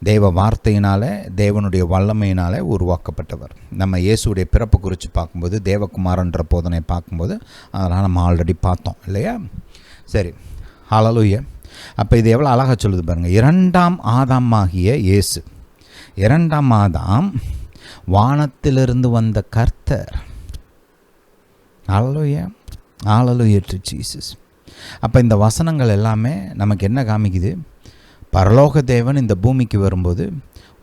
தேவ வார்த்தையினாலே, தேவனுடைய வல்லமையினாலே உருவாக்கப்பட்டவர். நம்ம இயேசுடைய பிறப்பு குறித்து பார்க்கும்போது, தேவகுமாரன்ற போதனை பார்க்கும்போது அதெல்லாம் நம்ம ஆல்ரெடி பார்த்தோம் இல்லையா? சரி, ஹல்லேலூயா. அப்போ இது எவ்வளோ அழகாக சொல்லுது பாருங்கள். இரண்டாம் ஆதாமாகிய இயேசு, இரண்டாம் ஆதாம் வானத்திலிருந்து வந்த கர்த்தர். ஹல்லேலூயா, ஹல்லேலூயா டு ஜீசஸ். அப்போ இந்த வசனங்கள் எல்லாமே நமக்கு என்ன காமிக்குது? பரலோக தேவன் இந்த பூமிக்கு வரும்போது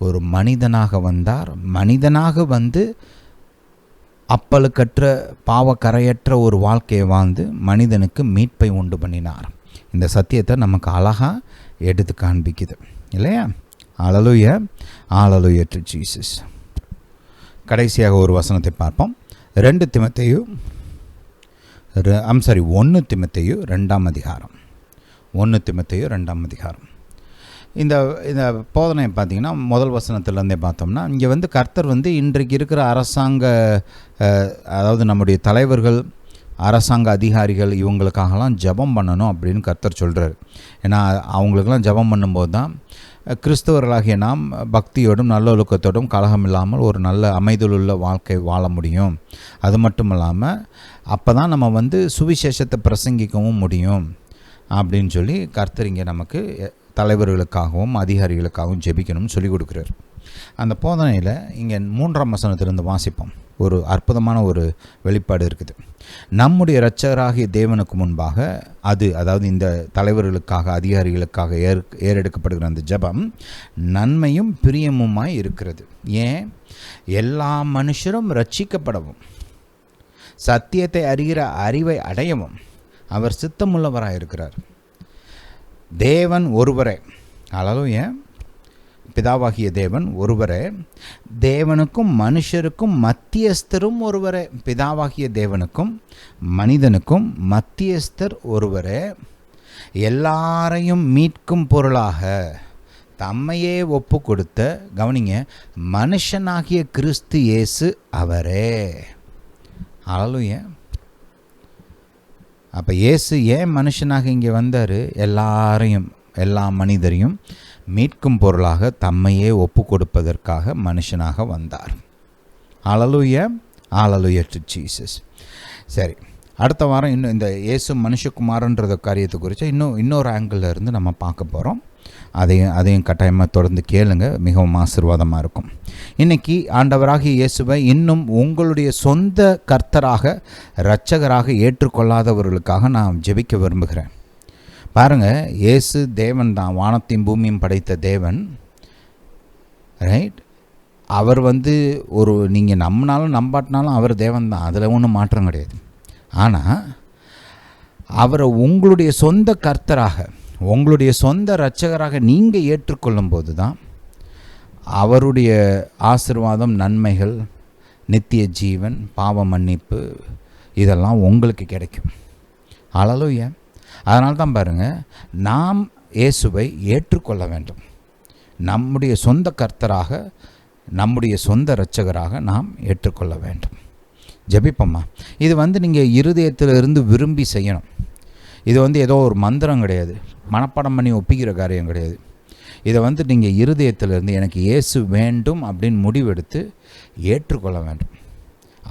ஒரு மனிதனாக வந்தார். மனிதனாக அப்பழுக்கற்ற பாவக்கரையற்ற ஒரு வாழ்க்கையை வாழ்ந்து மனிதனுக்கு மீட்பை உண்டு பண்ணினார். இந்த சத்தியத்தை நமக்கு அழகாக எடுத்து காண்பிக்குது இல்லையா? ஹல்லேலூயா, ஹல்லேலூயா டு ஜீசஸ். கடைசியாக ஒரு வசனத்தை பார்ப்போம். 1 தீமோத்தேயு 2 அதிகாரம். 1 தீமோத்தேயு 2 அதிகாரம். இந்த போதனை பார்த்திங்கன்னா முதல் வசனத்துலேருந்தே பார்த்தோம்னா, இங்கே கர்த்தர் இன்றைக்கு இருக்கிற அரசாங்க, அதாவது நம்முடைய தலைவர்கள், அரசாங்க அதிகாரிகள், இவங்களுக்காகலாம் ஜெபம் பண்ணணும் அப்படின்னு கர்த்தர் சொல்கிறார். ஏன்னா அவங்களுக்கெல்லாம் ஜெபம் பண்ணும்போது தான் கிறிஸ்தவர்களாகிய நாம் பக்தியோடும் நல்லொழுக்கத்தோடும் கலகம் இல்லாமல் ஒரு நல்ல அமைதலுள்ள வாழ்க்கை வாழ முடியும். அது மட்டும் இல்லாமல் அப்போ தான் நம்ம சுவிசேஷத்தை பிரசங்கிக்கவும் முடியும் அப்படின்னு சொல்லி கர்த்தர் இங்கே நமக்கு தலைவர்களுக்காகவும் அதிகாரிகளுக்காகவும் ஜெபிக்கணும்னு சொல்லி கொடுக்குறார். அந்த போதனையில் இங்கே 3ஆம் வசனத்திலிருந்து வாசிப்போம். ஒரு அற்புதமான ஒரு வெளிப்பாடு இருக்குது. நம்முடைய இரட்சகராகிய தேவனுக்கு முன்பாக அதாவது இந்த தலைவர்களுக்காக அதிகாரிகளுக்காக ஏறெடுக்கப்படுகிற அந்த ஜெபம் நன்மையும் பிரியமுமாய் இருக்கிறது. ஏன்? எல்லா மனுஷரும் ரட்சிக்கப்படவும் சத்தியத்தை அறிகிற அறிவை அடையவும் அவர் சித்தமுள்ளவராக இருக்கிறார். தேவன் ஒருவரே, ஹல்லேலூயா, பிதாவாகிய தேவன் ஒருவரே, தேவனுக்கும் மனுஷருக்கும் மத்தியஸ்தரும் ஒருவரே. பிதாவாகிய தேவனுக்கும் மனிதனுக்கும் மத்தியஸ்தர் ஒருவரே, எல்லாரையும் மீட்கும் பொருளாக தம்மையே ஒப்பு கொடுத்த, கவனிங்க, மனுஷனாகிய கிறிஸ்து இயேசு அவரே. ஹல்லேலூயா. அப்போ இயேசு ஏன் மனுஷனாக இங்கே வந்தார்? எல்லா மனிதரையும் மீட்கும் பொருளாக தம்மையே ஒப்பு கொடுப்பதற்காக மனுஷனாக வந்தார். ஹல்லேலூயா, ஹல்லேலூயா டு ஜீசஸ். சரி, அடுத்த வாரம் இன்னும் இந்த இயேசு மனுஷகுமாரன்ற காரியத்தை குறித்து இன்னொரு ஆங்கிளில் இருந்து நம்ம பார்க்க போகிறோம். அதையும் கட்டாயமாக தொடர்ந்து கேளுங்க, மிகவும் ஆசீர்வாதமாக இருக்கும். இன்றைக்கி ஆண்டவராகிய இயேசுவை இன்னும் உங்களுடைய சொந்த கர்த்தராக இரட்சகராக ஏற்றுக்கொள்ளாதவர்களுக்காக நான் ஜெபிக்க விரும்புகிறேன். பாருங்கள், இயேசு தேவன் தான், வானத்தையும் பூமியும் படைத்த தேவன், ரைட்? அவர் நீங்கள் நம்பினாலும் நம்பாட்டினாலும் அவர் தேவன் தான், அதில் ஒன்றும் மாற்றம் கிடையாது. ஆனால் அவரை உங்களுடைய சொந்த கர்த்தராக, உங்களுடைய சொந்த இரட்சகராக நீங்கள் ஏற்றுக்கொள்ளும் போது தான் அவருடைய ஆசீர்வாதம், நன்மைகள், நித்திய ஜீவன், பாவ மன்னிப்பு இதெல்லாம் உங்களுக்கு கிடைக்கும். ஹல்லேலூயா. அதனால தான் பாருங்கள், நாம் இயேசுவை ஏற்றுக்கொள்ள வேண்டும். நம்முடைய சொந்த கர்த்தராக, நம்முடைய சொந்த இரட்சகராக நாம் ஏற்றுக்கொள்ள வேண்டும். ஜெபிப்போம்மா. இது நீங்கள் இருதயத்திலிருந்து விரும்பி செய்யணும். இது ஏதோ ஒரு மந்திரம் கிடையாது, மனப்பாடம் பண்ணி ஒப்பிக்கிற காரியம் கிடையாது. இதை நீங்கள் இருதயத்திலிருந்து எனக்கு இயேசு வேண்டும் அப்படின்னு முடிவெடுத்து ஏற்றுக்கொள்ள வேண்டும்.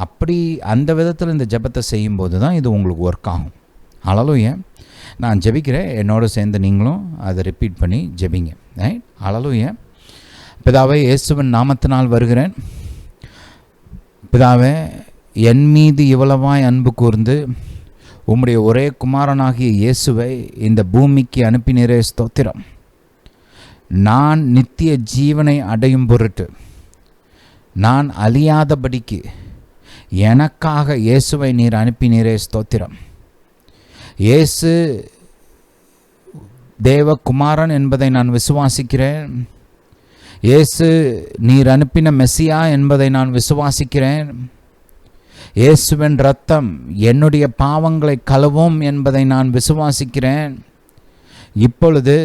அப்படி அந்த விதத்தில் இந்த ஜெபத்தை செய்யும்போது தான் இது உங்களுக்கு ஒர்க் ஆகும். ஹல்லேலூயா. நான் ஜெபிக்கிறேன், என்னோடு சேர்ந்து நீங்களும் அதை ரிப்பீட் பண்ணி ஜெபிங்க. ரைட்? ஹல்லேலூயா. பிதாவே, இயேசுவின் நாமத்தினால் வருகிறேன். பிதாவே, என் மீது இவ்வளவாய் அன்பு கூர்ந்து உம்முடைய ஒரே குமாரனாகிய இயேசுவை இந்த பூமிக்கு அனுப்பினீரே, ஸ்தோத்திரம். நான் நித்திய ஜீவனை அடையும் பொருட்டு, நான் அழியாதபடிக்கு எனக்காக இயேசுவை நீர் அனுப்பினீரே, ஸ்தோத்திரம். இயேசு தேவகுமாரன் என்பதை நான் விசுவாசிக்கிறேன். இயேசு நீர் அனுப்பின மெசியா என்பதை நான் விசுவாசிக்கிறேன். இயேசுவின் இரத்தம் என்னுடைய பாவங்களை கழுவும் என்பதை நான் விசுவாசிக்கிறேன். இப்பொழுது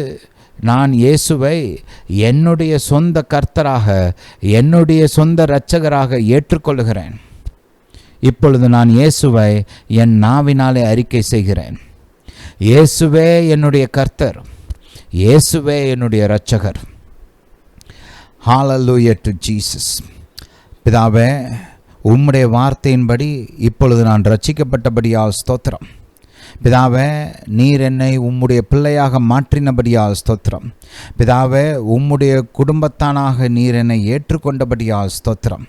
நான் இயேசுவை என்னுடைய சொந்த கர்த்தராக, என்னுடைய சொந்த இரட்சகராக ஏற்றுக்கொள்கிறேன். இப்பொழுது நான் இயேசுவை என் நாவினாலே அறிக்கை செய்கிறேன். இயேசுவே என்னுடைய கர்த்தர், இயேசுவே என்னுடைய இரட்சகர். ஹல்லேலூயா டு ஜீசஸ். பிதாவே, உம்முடைய வார்த்தையின்படி இப்பொழுது நான் ரட்சிக்கப்பட்டபடியால் ஸ்தோத்திரம். பிதாவே, நீர் என்னை உம்முடைய பிள்ளையாக மாற்றினபடியால் ஸ்தோத்திரம். பிதாவே, உம்முடைய குடும்பத்தானாக நீர் என்னை ஏற்றுக்கொண்டபடியால் ஸ்தோத்திரம்.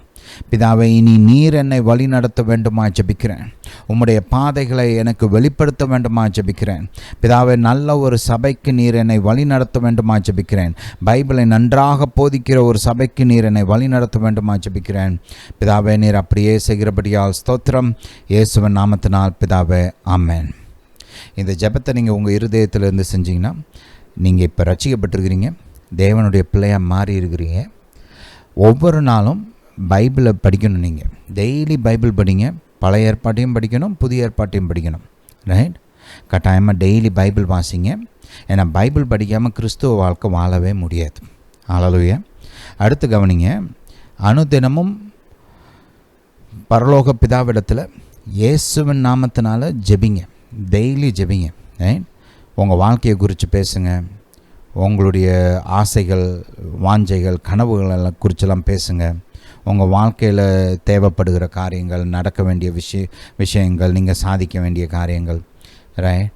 பிதாவே, இனி நீர் என்னை வழி நடத்த வேண்டுமா ஜெபிக்கிறேன். உம்முடைய பாதைகளை எனக்கு வெளிப்படுத்த வேண்டுமா ஜெபிக்கிறேன். பிதாவே, நல்ல ஒரு சபைக்கு நீர் என்னை வழி நடத்த வேண்டுமா ஜெபிக்கிறேன். பைபிளை நன்றாக போதிக்கிற ஒரு சபைக்கு நீர் என்னை வழி நடத்த வேண்டுமா ஜெபிக்கிறேன். பிதாவே, நீர் அப்படியே செய்கிறபடியால் ஸ்தோத்திரம். இயேசுவின் நாமத்தினால் பிதாவே, ஆமென். இந்த ஜெபத்தை நீங்கள் உங்கள் இருதயத்திலேருந்து செஞ்சிங்கன்னா நீங்கள் இப்போ ரட்சிக்கப்பட்டிருக்கிறீங்க, தேவனுடைய பிள்ளையாக மாறி இருக்கிறீங்க. ஒவ்வொரு நாளும் பைபிளை படிக்கணும். நீங்கள் டெய்லி பைபிள் படிங்க. பழைய ஏற்பாட்டையும் படிக்கணும், புதிய ஏற்பாட்டையும் படிக்கணும். ரைட்? கட்டாயமாக டெய்லி பைபிள் வாசிங்க. ஏன்னா பைபிள் படிக்காமல் கிறிஸ்துவ வாழ்க்கை வாழவே முடியாது. ஹல்லேலூயா. அடுத்து கவனிங்க, அனுதினமும் பரலோக பிதாவிடத்தில் இயேசுவின் நாமத்தினால ஜெபிங்க. டெய்லி ஜெபிங்க. ரைட்? உங்கள் வாழ்க்கையை குறித்து பேசுங்க. உங்களுடைய ஆசைகள், வாஞ்சைகள், கனவுகள் எல்லாம் குறிச்செல்லாம் பேசுங்க. உங்கள் வாழ்க்கையில் தேவைப்படுகிற காரியங்கள், நடக்க வேண்டிய விஷயங்கள், நீங்கள் சாதிக்க வேண்டிய காரியங்கள், ரைட்?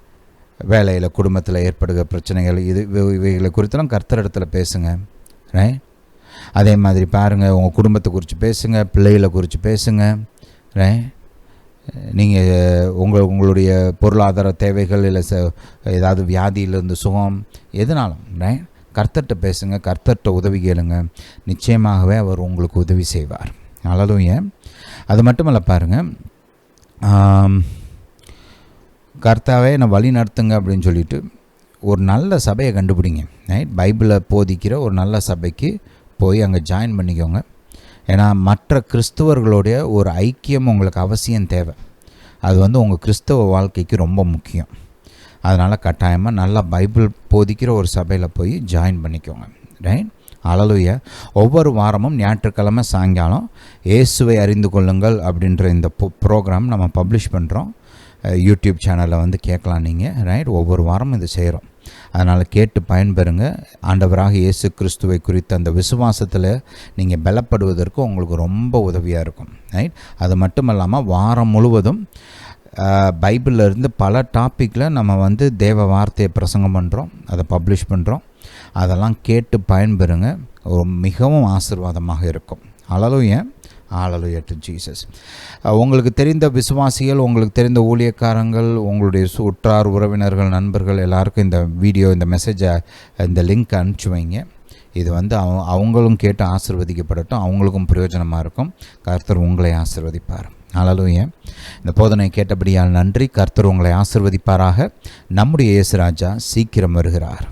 வேலையில், குடும்பத்தில் ஏற்படுகிற பிரச்சனைகள், இவைகளை குறித்தெல்லாம் கர்த்தரிடத்தில் பேசுங்க. ரைட்? அதே மாதிரி பாருங்கள், உங்கள் குடும்பத்தை குறித்து பேசுங்க, பிள்ளைகளை குறித்து பேசுங்க. ரைட்? நீங்கள் உங்களுடைய பொருளாதார தேவைகள், இல்லை ஏதாவது வியாதியிலிருந்து சுகம், எதுனாலும் ரைட், கர்த்தர்கிட்ட பேசுங்க, கர்த்தர்கிட்ட உதவி கேளுங்க. நிச்சயமாகவே அவர் உங்களுக்கு உதவி செய்வார். ஹல்லேலூயா. அது மட்டுமல்ல, பாருங்கள், கர்த்தாவே என்னை வழி நடத்துங்க அப்படின்னு சொல்லிட்டு ஒரு நல்ல சபையை கண்டுபிடிங்க. ரைட்? பைபிளை போதிக்கிற ஒரு நல்ல சபைக்கு போய் அங்கே ஜாயின் பண்ணிக்கோங்க. ஏன்னா மற்ற கிறிஸ்துவர்களுடைய ஒரு ஐக்கியம் உங்களுக்கு அவசியம் தேவை. அது உங்கள் கிறிஸ்தவ வாழ்க்கைக்கு ரொம்ப முக்கியம். அதனால் கட்டாயமாக நல்லா பைபிள் போதிக்கிற ஒரு சபையில் போய் ஜாயின் பண்ணிக்கோங்க. ரைட்? ஹல்லேலூயா. ஒவ்வொரு வாரமும் ஞாயிற்றுக்கிழமை சாயங்காலம் இயேசுவை அறிந்து கொள்ளுங்கள் அப்படின்ற இந்த ப்ரோக்ராம் நம்ம பப்ளிஷ் பண்ணுறோம். யூடியூப் சேனலில் கேட்கலாம் நீங்கள். ரைட்? ஒவ்வொரு வாரமும் இது செய்கிறோம். அதனால் கேட்டு பயன்பெறுங்க. ஆண்டவராக இயேசு கிறிஸ்துவை குறித்த அந்த விசுவாசத்தில் நீங்கள் பலப்படுவதற்கு உங்களுக்கு ரொம்ப உதவியாக இருக்கும். ரைட்? அது மட்டும் இல்லாமல் வாரம் முழுவதும் பைபிளில் இருந்து பல டாப்பிக்கில் நம்ம தேவ வார்த்தையை பிரசங்கம் பண்ணுறோம், அதை பப்ளிஷ் பண்ணுறோம். அதெல்லாம் கேட்டு பயன்பெறுங்க. மிகவும் ஆசீர்வாதமாக இருக்கும். ஹல்லேலூயா. Hallelujah to Jesus. உங்களுக்கு தெரிந்த விசுவாசிகள், உங்களுக்கு தெரிந்த ஊழியக்காரங்கள், உங்களுடைய உற்றார் உறவினர்கள், நண்பர்கள் எல்லாருக்கும் இந்த வீடியோ, இந்த மெசேஜை, இந்த லிங்க் அனுப்பிச்சி வைங்க. இது அவங்களும் கேட்டு ஆசீர்வதிக்கப்படட்டும். அவங்களுக்கும் பிரயோஜனமாக இருக்கும். கர்த்தர் உங்களை ஆசீர்வதிப்பார். ஹல்லேலூயா. இந்த போதனை கேட்டபடியால் நன்றி. கர்த்தர் உங்களை ஆசீர்வதிப்பாராக. நம்முடைய இயேசு ராஜா சீக்கிரம் வருகிறார்.